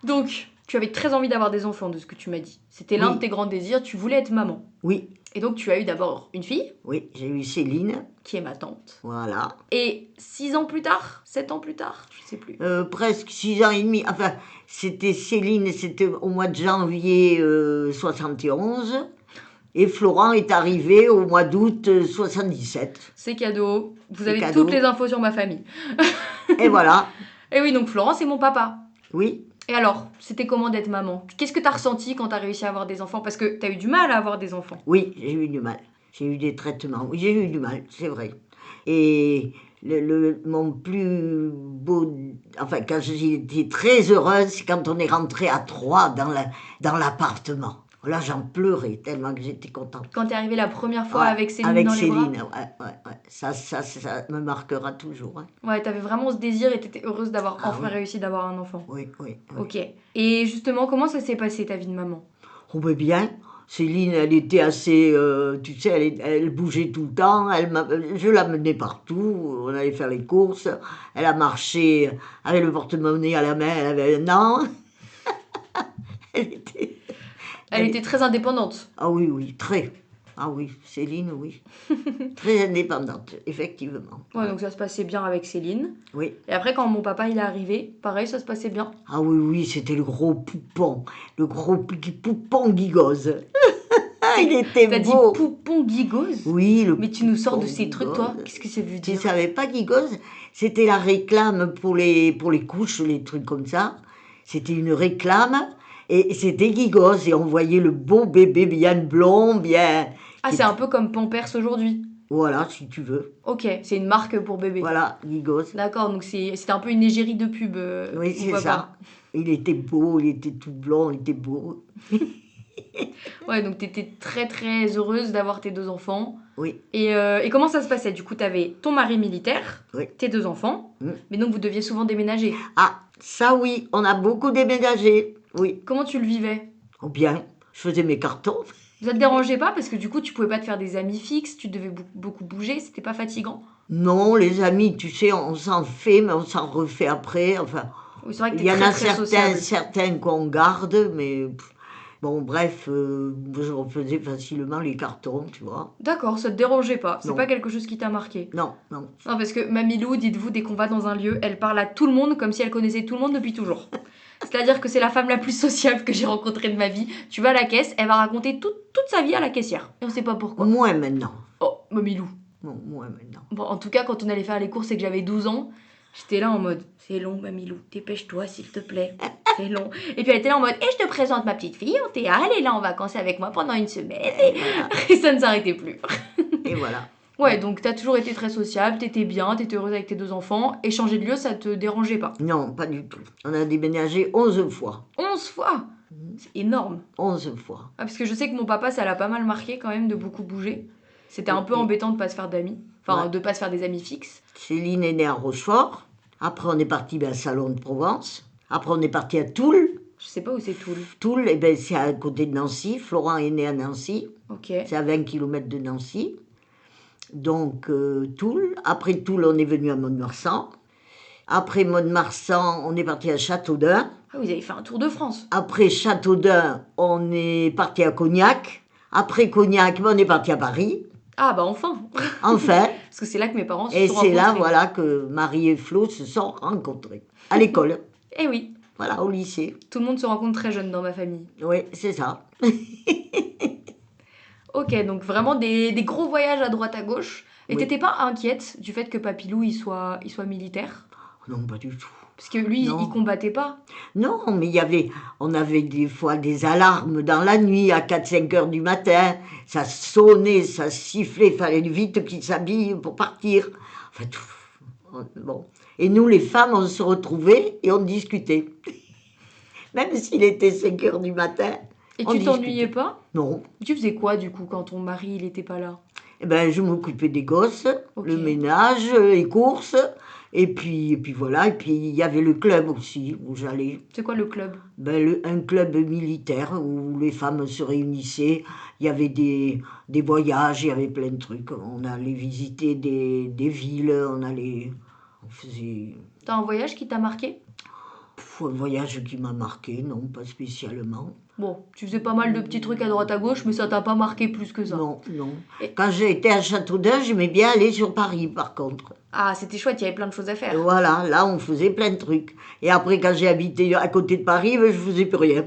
S1: Donc, tu avais très envie d'avoir des enfants, de ce que tu m'as dit. C'était l'un
S2: Oui.
S1: de tes grands désirs, tu voulais être maman.
S2: Oui,
S1: Et donc, tu as eu d'abord une fille,
S2: oui, j'ai eu Céline.
S1: qui est ma tante.
S2: Voilà.
S1: Et 6 ans plus tard, 7 ans plus tard, je sais plus.
S2: Presque 6 ans et demi. Enfin, c'était Céline, c'était au mois de janvier 71. Et Florent est arrivé au mois d'août 77.
S1: C'est cadeau. Vous
S2: C'est
S1: avez
S2: cadeau.
S1: toutes les infos sur ma famille.
S2: Et voilà.
S1: Et oui, donc Florent, c'est mon papa.
S2: Oui.
S1: Et alors, c'était comment d'être maman? Qu'est-ce que t'as ressenti quand t'as réussi à avoir des enfants? Parce que t'as eu du mal à avoir des enfants.
S2: Oui, j'ai eu du mal. J'ai eu des traitements. Oui, j'ai eu du mal, c'est vrai. Et mon plus beau... Enfin, quand j'étais très heureuse, c'est quand on est rentré à 3 dans l'appartement. Là, j'en pleurais tellement que j'étais contente.
S1: Quand t'es arrivée la première fois
S2: Ouais,
S1: avec Céline
S2: avec
S1: dans les bras?
S2: Céline, ouais. Ça me marquera toujours, hein.
S1: Ouais, t'avais vraiment ce désir et t'étais heureuse d'avoir
S2: Ah
S1: enfin
S2: oui,
S1: réussi d'avoir un enfant.
S2: oui.
S1: Ok. Et justement, comment ça s'est passé ta vie de maman?
S2: On veut bien. Céline, elle était assez, tu sais, elle bougeait tout le temps. Je la menais partout. On allait faire les courses. Elle a marché avec le porte-monnaie à la main. Elle avait 1 an. Elle était,
S1: Elle
S2: elle
S1: était
S2: est-
S1: très indépendante.
S2: Ah oui, très. Ah oui, Céline, oui. Très indépendante, effectivement.
S1: Ouais, donc ça se passait bien avec Céline.
S2: Oui.
S1: Et après, quand mon papa il est arrivé, pareil, ça se passait bien.
S2: Ah oui, c'était le gros poupon. Le gros poupon guigose. Ah, il était
S1: T'as dit
S2: beau.
S1: poupon guigose?
S2: Oui, le
S1: Mais tu nous sors de
S2: poupon
S1: ces trucs, toi?
S2: guigose.
S1: Qu'est-ce que ça veut
S2: Tu
S1: dire?
S2: savais pas guigose? C'était la réclame pour les couches, les trucs comme ça. C'était une réclame et c'était guigose. Et on voyait le beau bébé bien blond, bien.
S1: Ah, c'est un peu comme Pampers aujourd'hui.
S2: Voilà, si tu veux.
S1: Ok, c'est une marque pour bébé.
S2: Voilà, guigose.
S1: D'accord, donc c'était un peu une égérie de pub,
S2: Oui,
S1: mon
S2: c'est
S1: papa.
S2: ça. Il était beau, il était tout blond, il était beau.
S1: Ouais, donc t'étais très très heureuse d'avoir tes 2 enfants.
S2: Oui,
S1: Et comment ça se passait? Du coup, t'avais ton mari militaire,
S2: oui.
S1: tes 2 enfants,
S2: Mm.
S1: mais donc vous deviez souvent déménager.
S2: Ah, ça oui, on a beaucoup déménagé. Oui.
S1: Comment tu le vivais?
S2: Oh bien, je faisais mes cartons.
S1: Ça te dérangeait pas? Parce que du coup, tu pouvais pas te faire des amis fixes, tu devais beaucoup bouger, c'était pas fatigant?
S2: Non, les amis, tu sais, on s'en fait, mais on s'en refait après. Enfin,
S1: Oui, c'est vrai que
S2: il
S1: t'es
S2: y en
S1: très
S2: a
S1: très sociable.
S2: certains qu'on garde, mais bon, bref, je refaisais facilement les cartons, tu vois.
S1: D'accord, ça te dérangeait pas, c'est
S2: Non.
S1: pas quelque chose qui t'a marqué.
S2: Non.
S1: Non, parce que Mamilou, dites-vous, dès qu'on va dans un lieu, elle parle à tout le monde comme si elle connaissait tout le monde depuis toujours. C'est-à-dire que c'est la femme la plus sociable que j'ai rencontrée de ma vie. Tu vas à la caisse, elle va raconter toute sa vie à la caissière. Et on sait pas pourquoi.
S2: Moins maintenant.
S1: Oh, Mamilou.
S2: Non, moins maintenant.
S1: Bon, en tout cas, quand on allait faire les courses et que j'avais 12 ans, j'étais là en mode c'est long, Mamilou, dépêche-toi s'il te plaît. C'est long. Et puis elle était là en mode et je te présente ma petite fille, Théa, elle est là en vacances avec moi pendant une semaine.
S2: Et voilà.
S1: Et ça ne s'arrêtait plus.
S2: Et voilà.
S1: Ouais, donc t'as toujours été très sociable, t'étais bien, t'étais heureuse avec tes 2 enfants, et changer de lieu, ça te dérangeait pas.
S2: Non, pas du tout. On a déménagé 11 fois.
S1: 11 fois! C'est énorme.
S2: 11 fois.
S1: Ah, parce que je sais que mon papa, ça l'a pas mal marqué quand même de beaucoup bouger. C'était un peu
S2: Et-
S1: embêtant de pas se faire d'amis. Enfin,
S2: Ouais.
S1: de pas se faire des amis fixes.
S2: Céline est née à Rochefort. Après, on est parti à Salon de Provence. Après, on est parti à Toul.
S1: Je sais pas où c'est Toul.
S2: Toul, eh ben, c'est à côté de Nancy. Florent est né à Nancy.
S1: Ok.
S2: C'est à 20 km de Nancy. Donc, Toul. Après Toul, on est venu à Mont-de-Marsan. Après Mont-de-Marsan, on est parti à Châteaudun.
S1: Ah, vous avez fait un tour de France.
S2: Après Châteaudun, on est parti à Cognac. Après Cognac, on est parti à Paris.
S1: Ah, bah enfin.
S2: Enfin.
S1: Parce que c'est là que mes parents se
S2: Et
S1: sont
S2: c'est là,
S1: rencontrés.
S2: voilà, que Marie et Flo se sont rencontrés. À l'école.
S1: Eh oui,
S2: Voilà, au lycée.
S1: tout le monde se rencontre très jeune dans ma famille.
S2: Oui, c'est ça.
S1: Ok, donc vraiment des gros voyages à droite à gauche. Et
S2: Oui.
S1: t'étais pas inquiète du fait que Papilou il soit militaire?
S2: Non, pas du tout.
S1: Parce que lui,
S2: Non.
S1: il combattait pas.
S2: Non, mais on avait des fois des alarmes dans la nuit à 4-5 heures du matin. Ça sonnait, ça sifflait, il fallait vite qu'il s'habille pour partir. Enfin, tout. Bon. Et nous, les femmes, on se retrouvait et on discutait. Même s'il était 5 heures du matin.
S1: Et
S2: on
S1: tu
S2: discutait.
S1: t'ennuyais pas?
S2: Non.
S1: Tu faisais quoi du coup quand ton mari il était pas là?
S2: Eh ben, je m'occupais des gosses,
S1: Ok.
S2: le ménage, les courses. Et puis voilà. Et puis il y avait le club aussi où j'allais.
S1: C'est quoi le club?
S2: Ben, un club militaire où les femmes se réunissaient. Il y avait des voyages, il y avait plein de trucs. On allait visiter des villes, on faisait
S1: T'as un voyage qui t'a marqué?
S2: un voyage qui m'a marqué, non, pas spécialement.
S1: Bon, tu faisais pas mal de petits trucs à droite à gauche, mais ça t'a pas marqué plus que ça.
S2: Non.
S1: Et-
S2: Quand j'étais à Châteaudun, j'aimais bien aller sur Paris, par contre.
S1: Ah, c'était chouette, il y avait plein de choses à
S2: Et
S1: faire.
S2: voilà, là, on faisait plein de trucs. Et après, quand j'ai habité à côté de Paris, ben, je faisais plus rien.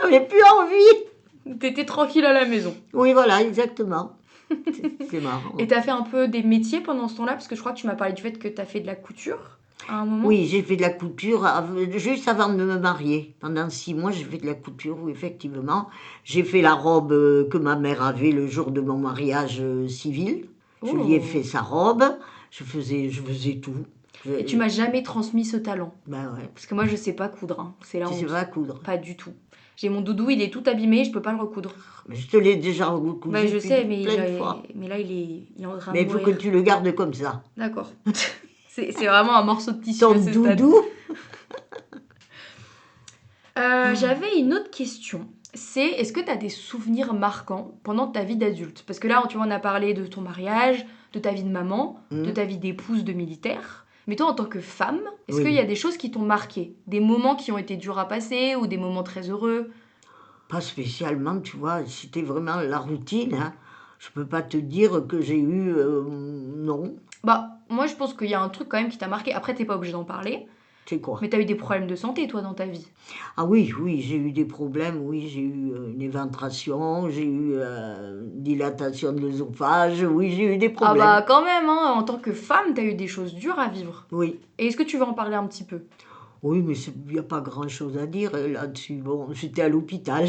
S2: J'avais plus envie.
S1: T'étais tranquille à la maison.
S2: Oui, voilà, exactement. C'est marrant.
S1: Et t'as fait un peu des métiers pendant ce temps-là? Parce que je crois que tu m'as parlé du fait que t'as fait de la couture à un moment.
S2: Oui, j'ai fait de la couture juste avant de me marier. Pendant 6 mois, j'ai fait de la couture, oui, effectivement. J'ai fait la robe que ma mère avait le jour de mon mariage civil. Je lui ai
S1: Oh.
S2: fait sa robe. Je faisais tout.
S1: Et tu m'as jamais transmis ce talent.
S2: Ben ouais.
S1: Parce que moi, je sais pas coudre. Hein. C'est la
S2: Tu sais
S1: honte.
S2: pas coudre.
S1: Pas du tout. J'ai mon doudou, il est tout abîmé, je peux pas le recoudre.
S2: Mais je te l'ai déjà recousu
S1: Bah, je sais,
S2: plein de fois.
S1: mais là, il est en train
S2: Mais
S1: de
S2: il faut que
S1: mourir.
S2: tu le gardes comme ça.
S1: D'accord. C'est vraiment un morceau de tissu
S2: Ton
S1: à ce stade.
S2: doudou,
S1: J'avais une autre question. C'est, est-ce que tu as des souvenirs marquants pendant ta vie d'adulte? Parce que là, tu vois, on a parlé de ton mariage, de ta vie de maman, de ta vie d'épouse de militaire. Mais toi, en tant que femme, est-ce
S2: Oui.
S1: qu'il y a des choses qui t'ont marqué? Des moments qui ont été durs à passer ou des moments très heureux?
S2: pas spécialement, tu vois, c'était vraiment la routine. Hein. Je peux pas te dire que j'ai eu... non,
S1: Bah, moi, je pense qu'il y a un truc quand même qui t'a marqué. Après, t'es pas obligé d'en parler.
S2: c'est quoi?
S1: Mais t'as eu des problèmes de santé, toi, dans ta vie.
S2: Ah oui, oui, j'ai eu des problèmes, oui, j'ai eu une éventration, j'ai eu dilatation de l'œsophage, oui, j'ai eu des
S1: Ah
S2: problèmes.
S1: bah, quand même, hein, en tant que femme, t'as eu des choses dures à vivre.
S2: Oui,
S1: Et est-ce que tu veux en parler un petit peu?
S2: oui, mais il n'y a pas grand-chose à dire là-dessus. Bon, j'étais à l'hôpital.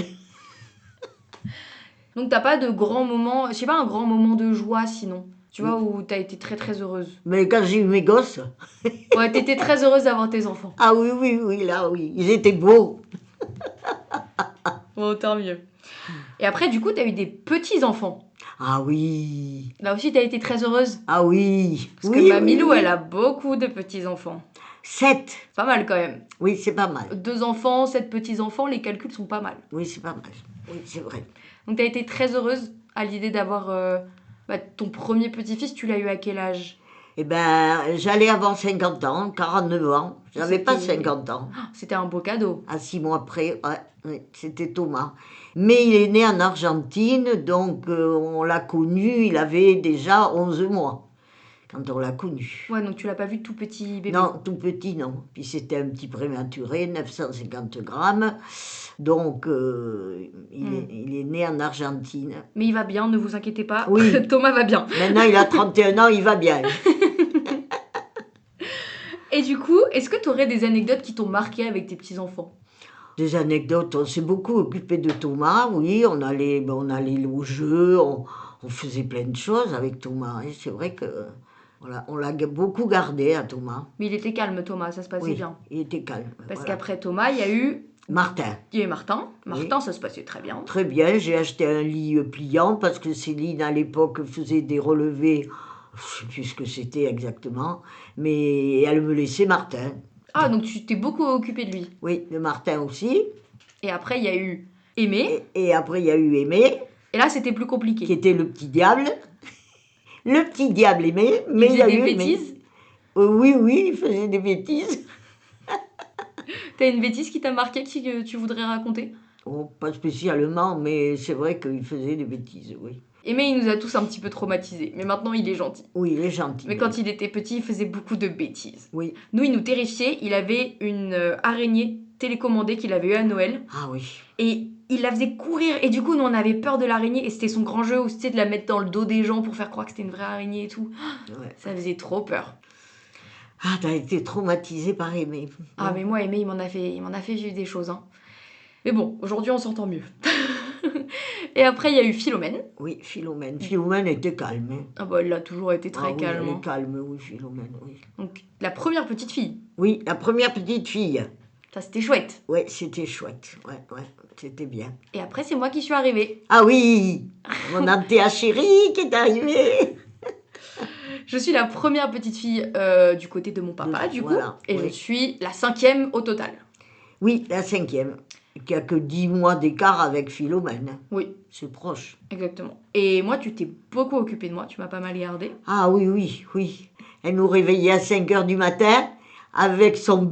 S1: Donc t'as pas de grands moments, je sais pas, un grand moment de joie sinon. Tu vois, où t'as été très très heureuse.
S2: Mais quand j'ai eu mes gosses,
S1: Ouais, t'étais très heureuse d'avoir tes enfants.
S2: ah oui, oui, oui, là, oui, ils étaient beaux.
S1: Bon, tant mieux. Et après, du coup, t'as eu des petits-enfants.
S2: Ah oui,
S1: Là aussi, t'as été très heureuse.
S2: ah oui,
S1: Parce
S2: oui,
S1: que ma
S2: oui,
S1: Milou,
S2: oui.
S1: elle a beaucoup de petits-enfants.
S2: 7,
S1: C'est pas mal quand même.
S2: oui, c'est pas mal.
S1: 2 enfants, 7 petits-enfants, les calculs sont pas mal.
S2: Oui, c'est pas mal. Oui, c'est vrai.
S1: Donc t'as été très heureuse à l'idée d'avoir ton premier petit-fils, tu l'as eu à quel âge?
S2: Eh ben, j'allais avoir 50 ans, 49 ans. J'avais pas
S1: C'était-
S2: 50 ans.
S1: C'était un beau cadeau.
S2: À 6 mois après, ouais, ouais, c'était Thomas. Mais il est né en Argentine, donc on l'a connu, il avait déjà 11 mois quand on l'a connu.
S1: Ouais, donc tu l'as pas vu tout petit bébé.
S2: Non, tout petit, non. Puis c'était un petit prématuré, 950 grammes. Donc, il est né en Argentine.
S1: Mais il va bien, ne vous inquiétez pas.
S2: Oui.
S1: Thomas va bien.
S2: Maintenant, il a 31 ans, il va bien.
S1: Et du coup, est-ce que tu aurais des anecdotes qui t'ont marqué avec tes petits-enfants?
S2: Des anecdotes, on s'est beaucoup occupé de Thomas, oui, on allait au jeu, on faisait plein de choses avec Thomas. Et c'est vrai que voilà, on l'a beaucoup gardé à Thomas.
S1: Mais il était calme, Thomas, ça se passait
S2: Oui,
S1: bien.
S2: il était calme.
S1: Parce
S2: voilà.
S1: qu'après Thomas, il y a eu
S2: Martin,
S1: Martin. Martin, ça se passait très bien.
S2: très bien, j'ai acheté un lit pliant parce que Céline à l'époque faisait des relevés, je ne sais plus ce que c'était exactement, mais elle me laissait Martin.
S1: Ah, donc tu t'es beaucoup occupé de lui.
S2: Oui, de Martin aussi.
S1: Et après, il y a eu Aimé.
S2: Et après, il y a eu Aimé,
S1: Et là, c'était plus
S2: qui
S1: compliqué.
S2: était le petit diable. Le petit diable Aimé,
S1: Il
S2: mais il y
S1: faisait
S2: a
S1: des
S2: eu Aimé.
S1: bêtises.
S2: Oui, oui, il faisait des bêtises.
S1: T'as une bêtise qui t'a marqué que tu voudrais raconter?
S2: Oh, pas spécialement, mais c'est vrai qu'il faisait des bêtises, oui.
S1: Aimé, il nous a tous un petit peu traumatisés. Mais maintenant, il est gentil.
S2: Oui, il est gentil.
S1: Mais quand il était petit, il faisait beaucoup de bêtises.
S2: Oui.
S1: Nous, il nous terrifiait. Il avait une araignée télécommandée qu'il avait eue à Noël.
S2: Ah oui.
S1: Et il la faisait courir. Et du coup, nous, on avait peur de l'araignée. Et c'était son grand jeu où c'était de la mettre dans le dos des gens pour faire croire que c'était une vraie araignée et tout.
S2: Ouais.
S1: Ça faisait trop peur.
S2: Ah, t'as été traumatisé par Aimé.
S1: Ah, mais moi, Aimé, il m'en a fait vivre des choses. Hein. Mais bon, aujourd'hui, on s'entend mieux. Et après, il y a eu Philomène.
S2: Oui, Philomène. Philomène était calme. Hein.
S1: Ah bah, elle a toujours été très
S2: Ah oui,
S1: calme.
S2: elle
S1: Hein.
S2: est calme, oui, Philomène, oui.
S1: Donc, la première petite fille.
S2: Oui, la première petite fille.
S1: Ça, c'était chouette.
S2: Oui, c'était chouette. Ouais, c'était bien.
S1: Et après, c'est moi qui suis arrivée.
S2: Ah oui, mon Antéa chérie qui est arrivée.
S1: Je suis la première petite fille du côté de mon papa, du coup.
S2: Voilà,
S1: Et
S2: oui.
S1: je suis la 5e au total.
S2: Oui, la 5e, qui a que 10 mois d'écart avec Philomène.
S1: Oui,
S2: C'est proche.
S1: exactement. Et moi, tu t'es beaucoup occupée de moi. Tu m'as pas mal gardée.
S2: Ah oui, oui, oui. Elle nous réveillait à 5 heures du matin avec son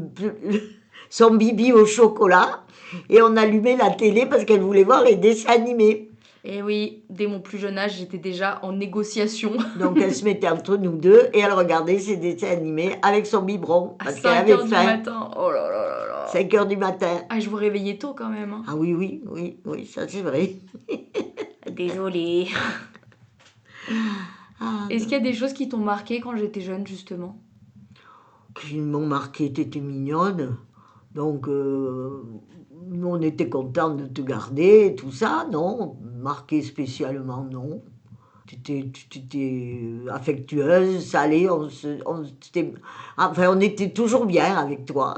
S2: bibi au chocolat et on allumait la télé parce qu'elle voulait voir les dessins animés.
S1: Et oui, dès mon plus jeune âge, j'étais déjà en négociation.
S2: Donc elle se mettait entre nous deux et elle regardait ses dessins animés avec son biberon
S1: À
S2: parce qu'elle
S1: 5
S2: avait
S1: heures du
S2: faim.
S1: matin. Oh là là là là.
S2: 5 heures du matin.
S1: Ah, je vous réveillais tôt quand même. Hein.
S2: Ah oui, oui, oui, oui, ça c'est vrai.
S1: Désolée.
S2: Ah,
S1: Est-ce qu'il y a des choses qui t'ont marqué quand j'étais jeune, justement?
S2: qui m'ont marqué, t'étais mignonne. Donc, nous, on était contents de te garder, et tout ça, non. Marqué spécialement, non. Tu étais affectueuse, salée, on était toujours bien avec toi.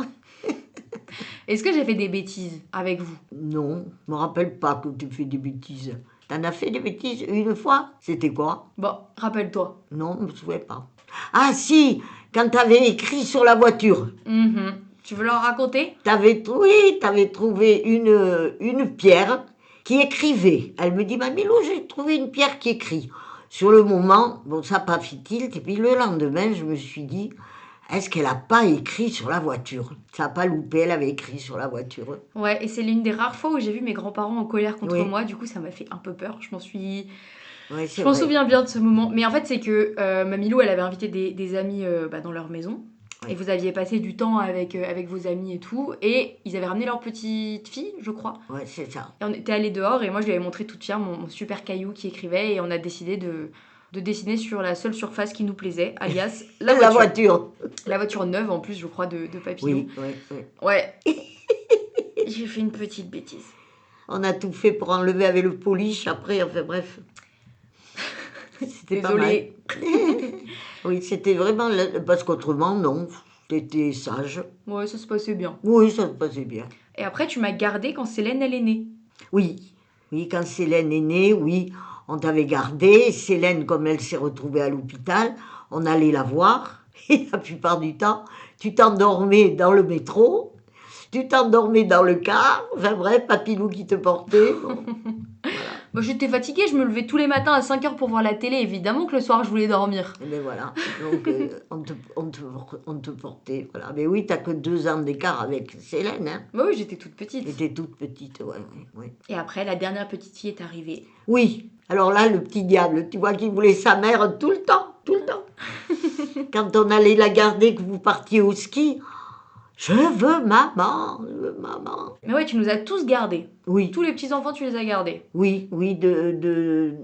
S1: Est-ce que j'ai fait des bêtises avec vous?
S2: Non, je me rappelle pas que tu fais des bêtises. T'en as fait des bêtises une fois? C'était quoi?
S1: Bon, rappelle-toi.
S2: Non, je me souviens pas. Ah si, quand t'avais écrit sur la voiture.
S1: Mhm. Tu veux leur raconter?
S2: Oui, t'avais trouvé une pierre qui écrivait. Elle me dit, Mamilou, j'ai trouvé une pierre qui écrit. Sur le moment, bon, ça n'a pas fait tilt. Et puis le lendemain, je me suis dit, est-ce qu'elle n'a pas écrit sur la voiture? Ça n'a pas loupé, elle avait écrit sur la voiture.
S1: Ouais, et c'est l'une des rares fois où j'ai vu mes grands-parents en colère contre
S2: Oui.
S1: moi. Du coup, ça m'a fait un peu peur.
S2: Ouais,
S1: Je
S2: c'est
S1: m'en
S2: vrai.
S1: souviens bien de ce moment. Mais en fait, c'est que Mamilou, elle avait invité des amis dans leur maison.
S2: Ouais.
S1: Et vous aviez passé du temps avec vos amis et tout. Et ils avaient ramené leur petite fille, je crois.
S2: Ouais, c'est ça.
S1: Et on était allés dehors et moi, je lui avais montré toute fière mon super caillou qui écrivait. Et on a décidé de dessiner sur la seule surface qui nous plaisait, alias la voiture.
S2: La voiture.
S1: La voiture neuve, en plus, je crois, de Papillon.
S2: Oui, oui, oui.
S1: Ouais. J'ai fait une petite bêtise.
S2: On a tout fait pour enlever avec le polish après, enfin bref. C'était pas mal.
S1: Désolée.
S2: Oui, c'était vraiment... Parce qu'autrement, non, t'étais sage.
S1: Ouais, ça se passait bien.
S2: Oui, ça se passait bien.
S1: Et après, tu m'as gardée quand Célène, elle est née.
S2: Oui, oui, quand Célène est née, oui, on t'avait gardé. Célène, comme elle s'est retrouvée à l'hôpital, on allait la voir. Et la plupart du temps, tu t'endormais dans le métro, tu t'endormais dans le car. Enfin bref, Papilou qui te portait. Bon, voilà.
S1: Bah, j'étais fatiguée, je me levais tous les matins à 5h pour voir la télé. Évidemment que le soir, je voulais dormir.
S2: Et bien voilà, donc on te portait. Voilà. Mais oui, t'as que 2 ans d'écart avec Célène. Hein.
S1: Bah oui, j'étais toute petite.
S2: T'étais toute petite, ouais, ouais.
S1: Et après, la dernière petite fille est arrivée.
S2: Oui, alors là, le petit diable, tu vois qu'il voulait sa mère tout le temps, tout le temps. Quand on allait la garder, que vous partiez au ski, je veux maman, je veux maman.
S1: Mais ouais, tu nous as tous gardés.
S2: Oui,
S1: Tous les petits-enfants, tu les as gardés.
S2: oui, oui, de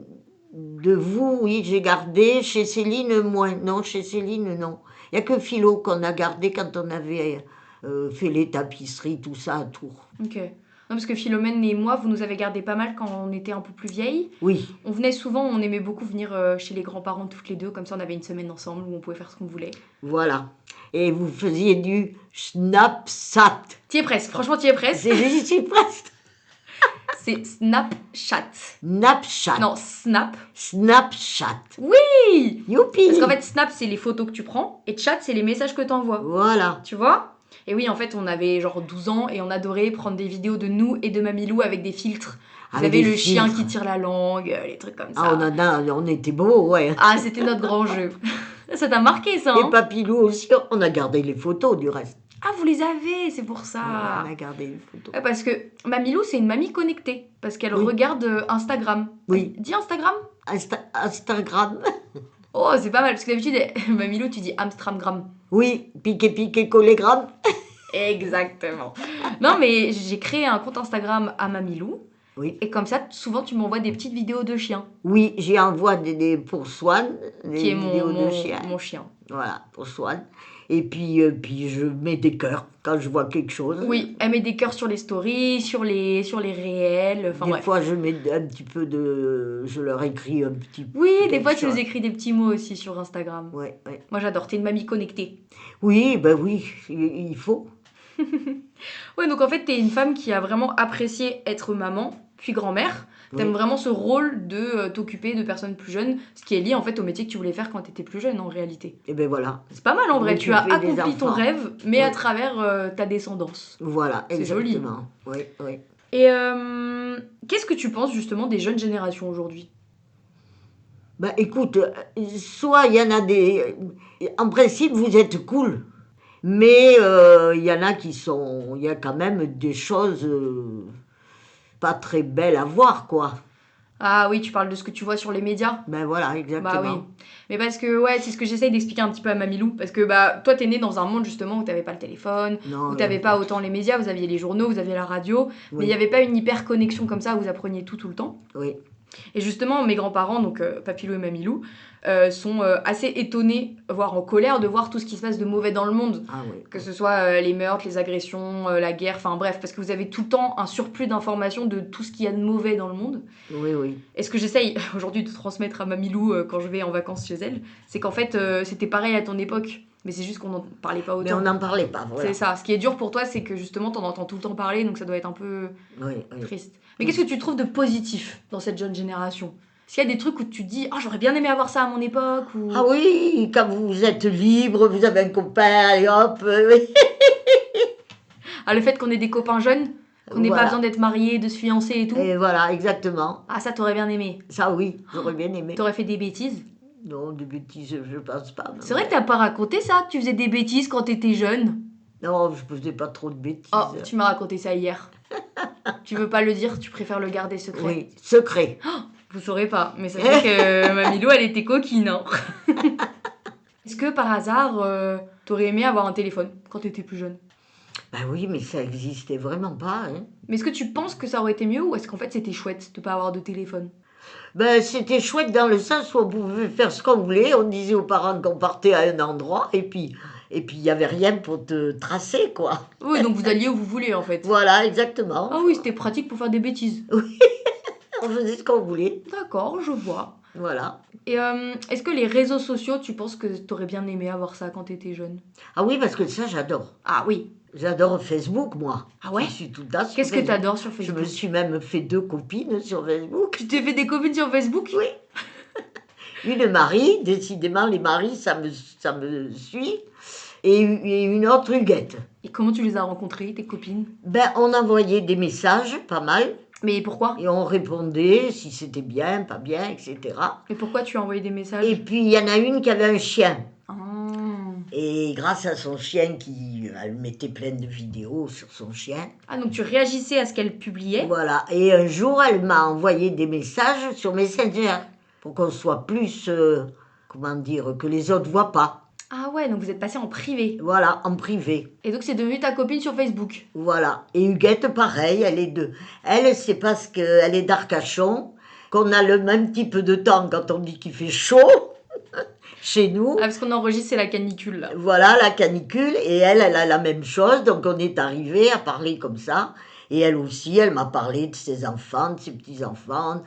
S2: vous, oui, j'ai gardé. Chez Céline, moins. Non, chez Céline, non. Il n'y a que Philo qu'on a gardé quand on avait fait les tapisseries, tout ça à Tours.
S1: Ok. Non, parce que Philomène et moi, vous nous avez gardés pas mal quand on était un peu plus vieilles.
S2: Oui,
S1: On venait souvent, on aimait beaucoup venir chez les grands-parents toutes les deux. Comme ça, on avait une semaine ensemble où on pouvait faire ce qu'on voulait.
S2: voilà. Et vous faisiez du Snapchat.
S1: T'y es presque. Franchement, t'y es presque.
S2: J'y suis presque.
S1: C'est Snapchat.
S2: Snapchat.
S1: Non, Snap.
S2: Snapchat.
S1: Oui.
S2: Youpi.
S1: Parce qu'en fait, Snap, c'est les photos que tu prends. Et Chat, c'est les messages que t'envoies.
S2: Voilà.
S1: Tu vois? Et oui, en fait, on avait genre 12 ans et on adorait prendre des vidéos de nous et de Mamilou avec des filtres. Vous
S2: Avec
S1: savez,
S2: des
S1: le chien
S2: filtres.
S1: qui tire la langue, les trucs comme ça.
S2: Ah, on était beaux, ouais.
S1: Ah, c'était notre grand jeu. Ça t'a marqué, ça,
S2: Et
S1: hein?
S2: Papilou aussi, on a gardé les photos du reste.
S1: Ah, vous les avez, c'est pour ça.
S2: On a gardé les photos.
S1: Ouais, parce que Mamilou, c'est une mamie connectée. Parce qu'elle
S2: Oui.
S1: regarde Instagram.
S2: Oui.
S1: Dis Instagram?
S2: Instagram.
S1: Oh, c'est pas mal, parce que d'habitude, Mamilou, tu dis Amstramgram.
S2: Oui, piqué, collégramme.
S1: Exactement. Non, mais j'ai créé un compte Instagram à Mamilou.
S2: Oui.
S1: Et comme ça, souvent, tu m'envoies des petites vidéos de chiens.
S2: Oui, j'y envoie pour Swan, des
S1: Qui est
S2: vidéos de chiens.
S1: mon chien.
S2: Voilà, pour Swan. Et puis je mets des cœurs quand je vois quelque chose.
S1: Oui, elle met des cœurs sur les stories, sur les réels, enfin
S2: Des
S1: bref.
S2: fois, je mets un petit peu de... Je leur écris un petit peu.
S1: Oui, des fois, tu nous écris des petits mots aussi sur Instagram.
S2: Ouais, ouais.
S1: Moi, j'adore, t'es une mamie connectée.
S2: Oui, ben oui, il faut.
S1: Ouais, donc en fait, t'es une femme qui a vraiment apprécié être maman, puis grand-mère. T'aimes
S2: Oui.
S1: vraiment ce rôle de t'occuper de personnes plus jeunes, ce qui est lié en fait au métier que tu voulais faire quand t'étais plus jeune en réalité.
S2: Et ben voilà.
S1: C'est pas mal en vrai, tu as
S2: M'occuper des
S1: accompli ton
S2: enfants.
S1: rêve, mais
S2: Oui.
S1: à travers ta descendance.
S2: Voilà,
S1: C'est joli.
S2: exactement. Oui, oui.
S1: Et qu'est-ce que tu penses justement des jeunes générations aujourd'hui?
S2: Ben écoute, soit il y en a des... En principe, vous êtes cool. Mais il y en a qui sont... Il y a quand même des choses pas très belles à voir, quoi.
S1: Ah oui, tu parles de ce que tu vois sur les médias?
S2: Ben voilà, exactement.
S1: Bah oui. Mais parce que, ouais, c'est ce que j'essaye d'expliquer un petit peu à Mamilou. Parce que, bah, toi, t'es né dans un monde justement où t'avais pas le téléphone,
S2: Non,
S1: où t'avais pas autant les médias, vous aviez les journaux, vous aviez la radio, mais
S2: Oui.
S1: il n'y avait pas une hyper connexion comme ça où vous appreniez tout le temps.
S2: Oui,
S1: Et justement, mes grands-parents, donc Papilou et Mamilou, sont assez étonnés, voire en colère, de voir tout ce qui se passe de mauvais dans le monde.
S2: ah oui.
S1: Que ce soit les meurtres, les agressions, la guerre, enfin bref, parce que vous avez tout le temps un surplus d'informations de tout ce qu'il y a de mauvais dans le monde.
S2: Oui, oui.
S1: Et ce que j'essaye aujourd'hui de transmettre à Mamilou quand je vais en vacances chez elle, c'est qu'en fait, c'était pareil à ton époque. Mais c'est juste qu'on n'en parlait pas
S2: Mais
S1: autant.
S2: on n'en parlait pas, voilà.
S1: C'est ça. Ce qui est dur pour toi, c'est que justement, t'en entends tout le temps parler, donc ça doit être un peu
S2: Oui, oui.
S1: triste. Mais qu'est-ce que tu trouves de positif dans cette jeune génération? Est-ce qu'il y a des trucs où tu te dis, ah, j'aurais bien aimé avoir ça à mon époque ou...
S2: Ah oui, quand vous êtes libre, vous avez un copain, allez hop, oui.
S1: Ah, le fait qu'on ait des copains jeunes, qu'on n'ait pas
S2: Voilà.
S1: besoin d'être mariés, de se fiancer et tout.
S2: Et voilà, exactement.
S1: Ah, ça, t'aurais bien aimé.
S2: Ça oui, j'aurais bien aimé.
S1: T'aurais fait des bêtises.
S2: Non, de bêtises, je pense pas. non.
S1: C'est vrai que t'as pas raconté ça, tu faisais des bêtises quand t'étais jeune.
S2: Non, je faisais pas trop de bêtises.
S1: Oh, tu m'as raconté ça hier. Tu veux pas le dire, tu préfères le garder secret.
S2: Oui, secret.
S1: Vous saurez pas, mais sachez que Mamilou, elle était coquine. Hein. Est-ce que par hasard, t'aurais aimé avoir un téléphone quand t'étais plus jeune?
S2: Ben oui, mais ça existait vraiment pas. Hein.
S1: Mais est-ce que tu penses que ça aurait été mieux ou est-ce qu'en fait c'était chouette de pas avoir de téléphone?
S2: Ben, c'était chouette dans le sens où on pouvait faire ce qu'on voulait. On disait aux parents qu'on partait à un endroit et puis il n'y avait rien pour te tracer, quoi.
S1: Oui, donc vous alliez où vous voulez en fait.
S2: Voilà, exactement.
S1: Ah oui, c'était pratique pour faire des bêtises.
S2: On faisait ce qu'on voulait.
S1: D'accord, je vois.
S2: Voilà.
S1: Et est-ce que les réseaux sociaux, tu penses que t'aurais bien aimé avoir ça quand t'étais jeune?
S2: Ah oui, parce que ça, j'adore.
S1: Ah oui.
S2: J'adore Facebook, moi.
S1: Ah ouais?
S2: Je suis tout le temps sur
S1: Qu'est-ce que
S2: Facebook.
S1: t'adores sur
S2: Je
S1: Facebook?
S2: me suis même fait 2 copines sur Facebook.
S1: Tu t'es fait des copines sur Facebook?
S2: Oui. Une Marie, décidément, les maris, ça me suit. Et une autre Huguette.
S1: Et comment tu les as rencontrées, tes copines?
S2: Ben, on envoyait des messages, pas mal.
S1: Mais pourquoi?
S2: Et on répondait si c'était bien, pas bien, etc.
S1: Mais pourquoi tu as envoyé des messages?
S2: Et puis, il y en a une qui avait un chien.
S1: Ah.
S2: Et grâce à son chien, elle mettait plein de vidéos sur son chien.
S1: Ah, donc tu réagissais à ce qu'elle publiait?
S2: Voilà. Et un jour, elle m'a envoyé des messages sur Messenger pour qu'on soit plus, comment dire, que les autres voient pas.
S1: Ah ouais, donc vous êtes passé en privé.
S2: Voilà, en privé.
S1: Et donc c'est devenu ta copine sur Facebook.
S2: Voilà. Et Huguette, pareil, elle est de... Elle, c'est parce qu'elle est d'Arcachon qu'on a le même type de temps quand on dit qu'il fait chaud chez nous.
S1: Ah, parce qu'on enregistre, c'est la canicule là.
S2: Voilà, la canicule. Et elle a la même chose. Donc on est arrivé à parler comme ça. Et elle aussi, elle m'a parlé de ses enfants, de ses petits-enfants.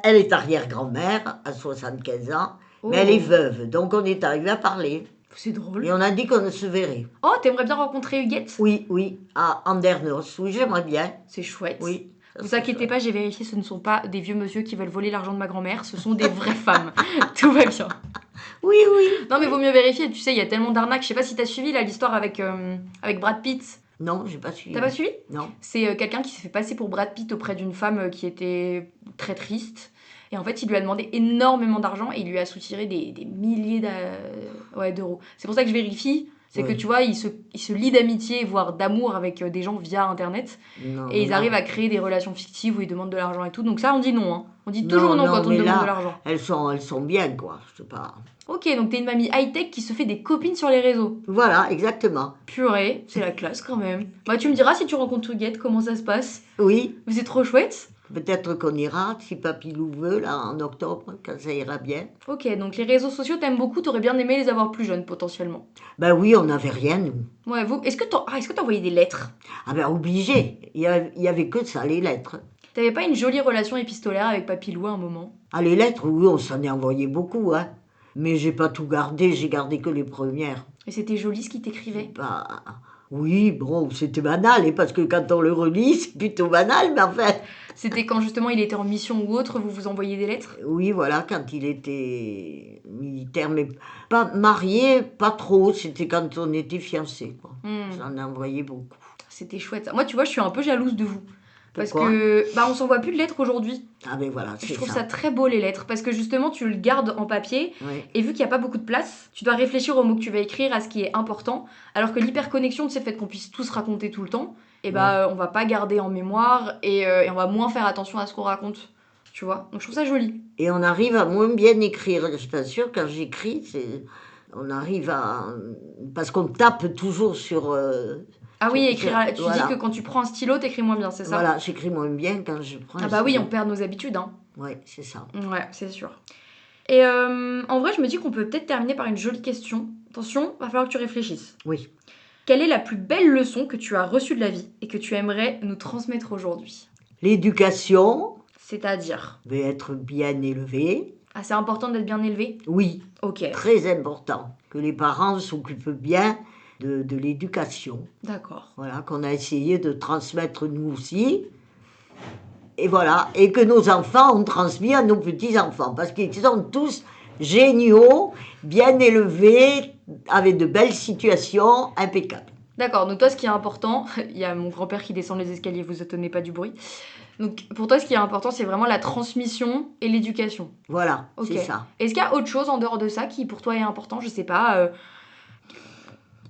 S2: Elle est arrière-grand-mère à 75 ans. Mais elle est veuve. Donc on est arrivé à parler.
S1: C'est drôle.
S2: Et on a dit qu'on se verrait.
S1: Oh, t'aimerais bien rencontrer Huguette?
S2: Oui, oui. À Andernos. Oui, j'aimerais bien.
S1: C'est chouette.
S2: Oui.
S1: Vous inquiétez pas, j'ai vérifié, ce ne sont pas des vieux monsieur qui veulent voler l'argent de ma grand-mère, ce sont des vraies femmes. Tout va bien.
S2: Oui, oui.
S1: Non mais vaut mieux vérifier, tu sais, il y a tellement d'arnaques. Je sais pas si t'as suivi là l'histoire avec Brad Pitt.
S2: Non, j'ai pas suivi.
S1: T'as pas suivi?
S2: Non.
S1: C'est quelqu'un qui s'est fait passer pour Brad Pitt auprès d'une femme qui était très triste. Et en fait, il lui a demandé énormément d'argent et il lui a soutiré des milliers d'euros. C'est pour ça que je vérifie. C'est que tu vois, il se lie d'amitié, voire d'amour avec des gens via Internet.
S2: Non,
S1: Et ils
S2: là,
S1: arrivent à créer des relations fictives où ils demandent de l'argent et tout. Donc ça, on dit non. Hein. On dit toujours non quand on
S2: mais
S1: demande
S2: là,
S1: de l'argent.
S2: elles sont bien, quoi. Je sais pas.
S1: Ok, donc t'es une mamie high-tech qui se fait des copines sur les réseaux.
S2: Voilà, exactement.
S1: Purée, c'est la classe quand même. Bah tu me diras si tu rencontres Huguette, comment ça se passe.
S2: Oui,
S1: Mais c'est trop chouette.
S2: peut-être qu'on ira, si Papilou veut, là, en octobre, quand ça ira bien.
S1: Ok, donc les réseaux sociaux, t'aimes beaucoup, t'aurais bien aimé les avoir plus jeunes potentiellement.
S2: Ben oui, on n'avait rien, nous.
S1: Ouais, vous, est-ce que t'as envoyé des lettres?
S2: Ah ben obligé. Il y avait que ça, les lettres.
S1: T'avais pas une jolie relation épistolaire avec Papilou à un moment?
S2: Ah, les lettres, oui, on s'en est envoyé beaucoup, hein. Mais j'ai pas tout gardé, j'ai gardé que les premières.
S1: Et c'était joli ce qu'il t'écrivait?
S2: Bah, oui, bon, c'était banal, et parce que quand on le relit, c'est plutôt banal, mais enfin...
S1: C'était quand justement il était en mission ou autre, vous vous envoyiez des lettres?
S2: Oui, voilà, quand il était militaire, mais pas marié, pas trop, c'était quand on était fiancés, quoi. J'en ai envoyé beaucoup.
S1: C'était chouette ça. Moi, tu vois, je suis un peu jalouse de vous. Parce
S2: Pourquoi
S1: que, on s'envoie plus de lettres aujourd'hui.
S2: Ah ben voilà, c'est ça.
S1: Je trouve ça très beau les lettres parce que justement tu le gardes en papier
S2: Oui.
S1: et vu qu'il n'y a pas beaucoup de place, tu dois réfléchir aux mots que tu vas écrire, à ce qui est important. Alors que l'hyperconnexion, c'est le fait qu'on puisse tous raconter tout le temps, et on va pas garder en mémoire et on va moins faire attention à ce qu'on raconte. Tu vois? Donc je trouve ça joli.
S2: Et on arrive à moins bien écrire, je t'assure, quand j'écris, on arrive à... Parce qu'on tape toujours sur...
S1: Ah oui, écrire. Tu
S2: voilà.
S1: dis que quand tu prends un stylo, t'écris moins bien, c'est ça?
S2: Voilà, j'écris moins bien quand je prends...
S1: Ah bah oui, on perd nos habitudes, hein.
S2: Oui, c'est ça.
S1: Ouais, c'est sûr. Et en vrai, je me dis qu'on peut peut-être terminer par une jolie question. Attention, va falloir que tu réfléchisses.
S2: Oui.
S1: Quelle est la plus belle leçon que tu as reçue de la vie et que tu aimerais nous transmettre aujourd'hui?
S2: L'éducation,
S1: C'est-à-dire?
S2: être bien élevé,
S1: Ah, c'est important d'être bien élevé?
S2: Oui,
S1: Ok,
S2: très important. Que les parents s'occupent bien de l'éducation.
S1: d'accord.
S2: Voilà, qu'on a essayé de transmettre nous aussi. Et voilà, et que nos enfants ont transmis à nos petits-enfants. Parce qu'ils sont tous géniaux, bien élevés, avec de belles situations, impeccables.
S1: D'accord, donc toi, ce qui est important, il y a mon grand-père qui descend les escaliers, vous étonnez pas du bruit. Donc pour toi, ce qui est important, c'est vraiment la transmission et l'éducation.
S2: Voilà,
S1: Ok.
S2: c'est ça.
S1: Est-ce qu'il y a autre chose en dehors de ça qui pour toi est important? Je sais pas,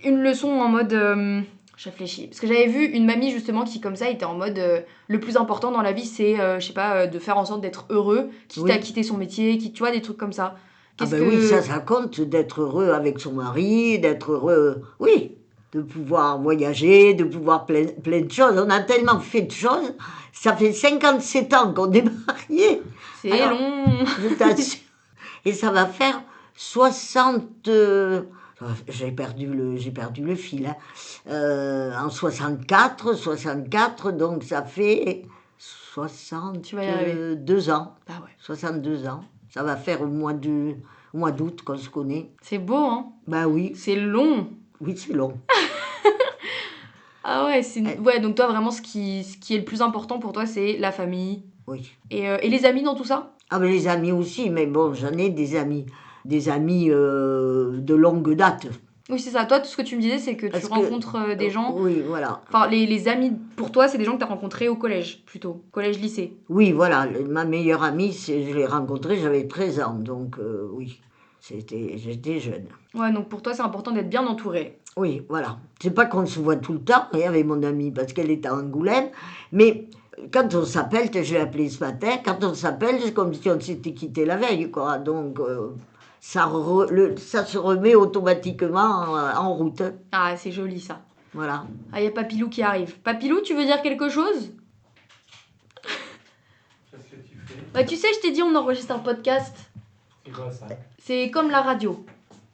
S1: une leçon en mode. Je réfléchis. Parce que j'avais vu une mamie justement qui, comme ça, était en mode le plus important dans la vie, c'est, je sais pas, de faire en sorte d'être heureux, quitte à
S2: Oui.
S1: quitter son métier, quitte, tu vois, des trucs comme ça.
S2: Ah
S1: Qu'est-ce
S2: ben oui, ça
S1: que.
S2: compte d'être heureux avec son mari, d'être heureux, oui, de pouvoir voyager, de pouvoir plein de choses. On a tellement fait de choses, ça fait 57 ans qu'on est mariés.
S1: C'est
S2: Alors,
S1: long.
S2: je t'assure. Et ça va faire 60... j'ai perdu le fil. Hein. En 64, donc ça fait
S1: Tu vas y arriver.
S2: 62 ans.
S1: Bah ouais.
S2: 62 ans. Ça va faire au mois d'août qu'on se connaît.
S1: C'est beau, hein?
S2: Ben oui,
S1: C'est long.
S2: oui, c'est long.
S1: Ah ouais, c'est. Ouais, donc toi, vraiment, ce qui est le plus important pour toi, c'est la famille.
S2: Oui.
S1: Et les amis dans tout ça?
S2: Ah, mais les amis aussi, mais bon, j'en ai des amis. Des amis de longue date.
S1: Oui, c'est ça. Toi, tout ce que tu me disais, c'est que tu
S2: Parce que,
S1: rencontres des gens.
S2: oui, voilà.
S1: Enfin, les amis, pour toi, c'est des gens que tu as rencontrés au collège, plutôt. Collège-lycée.
S2: Oui, voilà, ma meilleure amie, je l'ai rencontrée, j'avais 13 ans, donc oui, j'étais jeune.
S1: Ouais, donc pour toi, c'est important d'être bien entouré.
S2: Oui, voilà. C'est pas qu'on se voit tout le temps, et avec mon amie, parce qu'elle est à Angoulême, mais quand on s'appelle, je l'ai appelée ce matin, quand on s'appelle, c'est comme si on s'était quitté la veille, quoi. Donc, ça se remet automatiquement en route.
S1: Ah, c'est joli ça.
S2: Voilà.
S1: Ah, il y a Papilou qui arrive. Papilou, tu veux dire quelque chose?
S3: Qu'est-ce que tu fais?
S1: Bah, tu sais, je t'ai dit, on enregistre un podcast.
S3: C'est quoi ça?
S1: C'est comme la radio.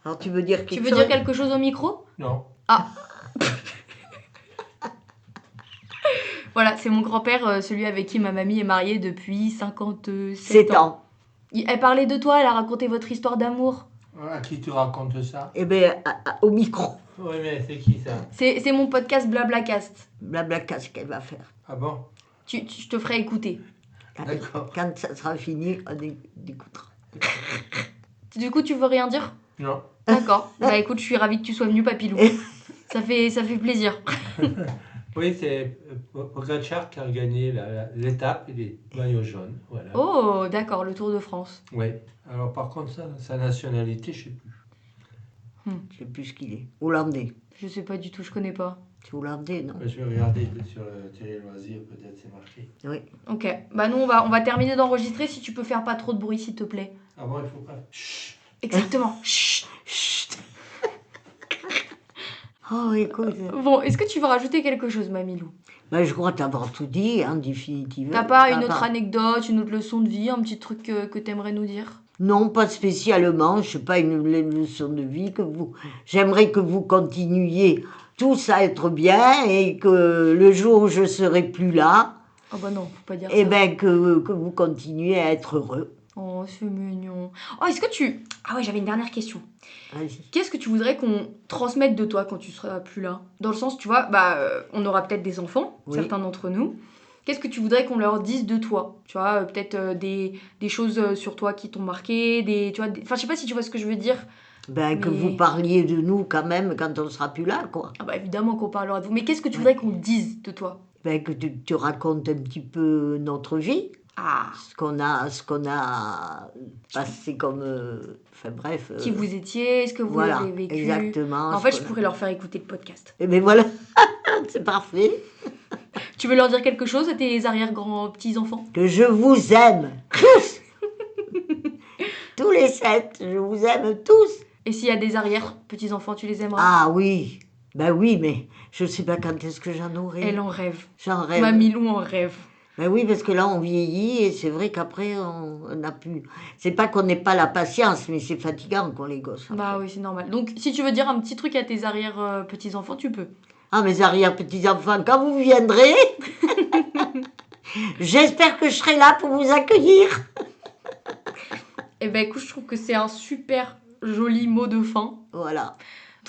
S2: Alors, tu veux dire
S1: Tu
S2: quelque
S1: veux
S2: chose?
S1: dire quelque chose au micro?
S3: Non.
S1: Ah. Voilà, c'est mon grand-père, celui avec qui ma mamie est mariée depuis 57
S2: 7
S1: ans.
S2: ans.
S1: Elle parlait de toi, elle a raconté votre histoire d'amour.
S3: À qui tu racontes ça?
S2: Eh bien, au micro.
S3: Oui, mais c'est qui ça?
S1: C'est mon podcast Blablacast.
S2: Blabla-casse qu'elle va faire.
S3: Ah bon?
S1: Je te ferai écouter.
S3: D'accord.
S2: Quand ça sera fini, on écoutera.
S1: Du coup, tu veux rien dire?
S3: Non.
S1: D'accord. Bah écoute, je suis ravie que tu sois venu, Papilou. Ça fait plaisir.
S3: Oui, c'est Pogacar qui a gagné l'étape et les maillots jaunes. Voilà.
S1: Oh, d'accord, le Tour de France.
S3: Oui. Alors par contre, sa nationalité, je sais plus.
S2: Je sais plus ce qu'il est. Hollandais.
S1: Je sais pas du tout, je connais pas.
S2: C'est hollandais, non?
S3: Je vais regarder sur Télé Loisirs, peut-être c'est marqué.
S2: Oui.
S1: Ok. Bah nous, on va terminer d'enregistrer. Si tu peux faire pas trop de bruit, s'il te plaît.
S3: Ah bon, il faut pas. Chut.
S1: Exactement. Chut.
S2: Chut. Oh, écoute.
S1: Bon, est-ce que tu veux rajouter quelque chose, Mamilou?
S2: Ben, je crois t'avoir tout dit, en définitive.
S1: T'as pas une autre anecdote, une autre leçon de vie, un petit truc que t'aimerais nous dire?
S2: Non, pas spécialement. Je sais pas une leçon de vie que vous. J'aimerais que vous continuiez tous à être bien et que le jour où je serai plus là,
S1: Oh bah non, faut pas dire
S2: eh
S1: ça.
S2: ben que vous continuez à être heureux.
S1: Oh, c'est mignon. Oh, est-ce que tu... Ah ouais, j'avais une dernière question.
S2: Vas-y.
S1: Qu'est-ce que tu voudrais qu'on transmette de toi quand tu seras plus là? Dans le sens, tu vois, bah, on aura peut-être des enfants,
S2: Oui.
S1: certains d'entre nous. Qu'est-ce que tu voudrais qu'on leur dise de toi? Tu vois, peut-être des choses sur toi qui t'ont marqué, tu vois, enfin, je sais pas si tu vois ce que je veux dire.
S2: Ben, que
S1: Mais-
S2: vous parliez de nous quand même quand on sera plus là, quoi.
S1: Ah bah évidemment qu'on parlera de vous. Mais qu'est-ce que tu voudrais qu'on dise de toi?
S2: Ben, que tu racontes un petit peu notre vie,
S1: Ah,
S2: ce qu'on a passé comme... enfin bref.
S1: qui vous étiez, ce que vous
S2: voilà,
S1: avez vécu.
S2: exactement.
S1: En fait, je pourrais leur faire écouter le podcast.
S2: Et ben voilà, c'est parfait.
S1: Tu veux leur dire quelque chose à tes arrière-grands-petits-enfants?
S2: Que je vous aime tous. Tous les 7, je vous aime tous.
S1: Et s'il y a des arrière-petits-enfants, tu les aimeras?
S2: Ah oui, ben oui, mais je sais pas quand est-ce que j'en aurai.
S1: Elle en rêve.
S2: J'en rêve.
S1: Mamilou en rêve.
S2: Ben oui, parce que là, on vieillit et c'est vrai qu'après, on n'a plus... C'est pas qu'on n'ait pas la patience, mais c'est fatigant, quoi, les gosses.
S1: Bah oui, c'est normal. Donc, si tu veux dire un petit truc à tes arrière-petits-enfants, tu peux.
S2: Ah, mes arrière-petits-enfants, quand vous viendrez, j'espère que je serai là pour vous accueillir.
S1: Eh Et ben écoute, je trouve que c'est un super joli mot de fin.
S2: Voilà.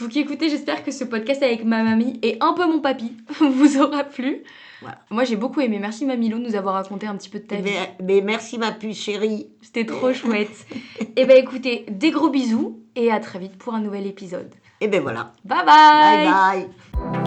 S1: Donc écoutez, j'espère que ce podcast avec ma mamie et un peu mon papy vous aura plu.
S2: Voilà.
S1: Moi j'ai beaucoup aimé. Merci Mamilo de nous avoir raconté un petit peu de ta vie.
S2: Mais merci ma puce chérie.
S1: C'était trop chouette. Et ben écoutez, des gros bisous et à très vite pour un nouvel épisode.
S2: Et ben voilà.
S1: Bye bye.
S2: Bye bye.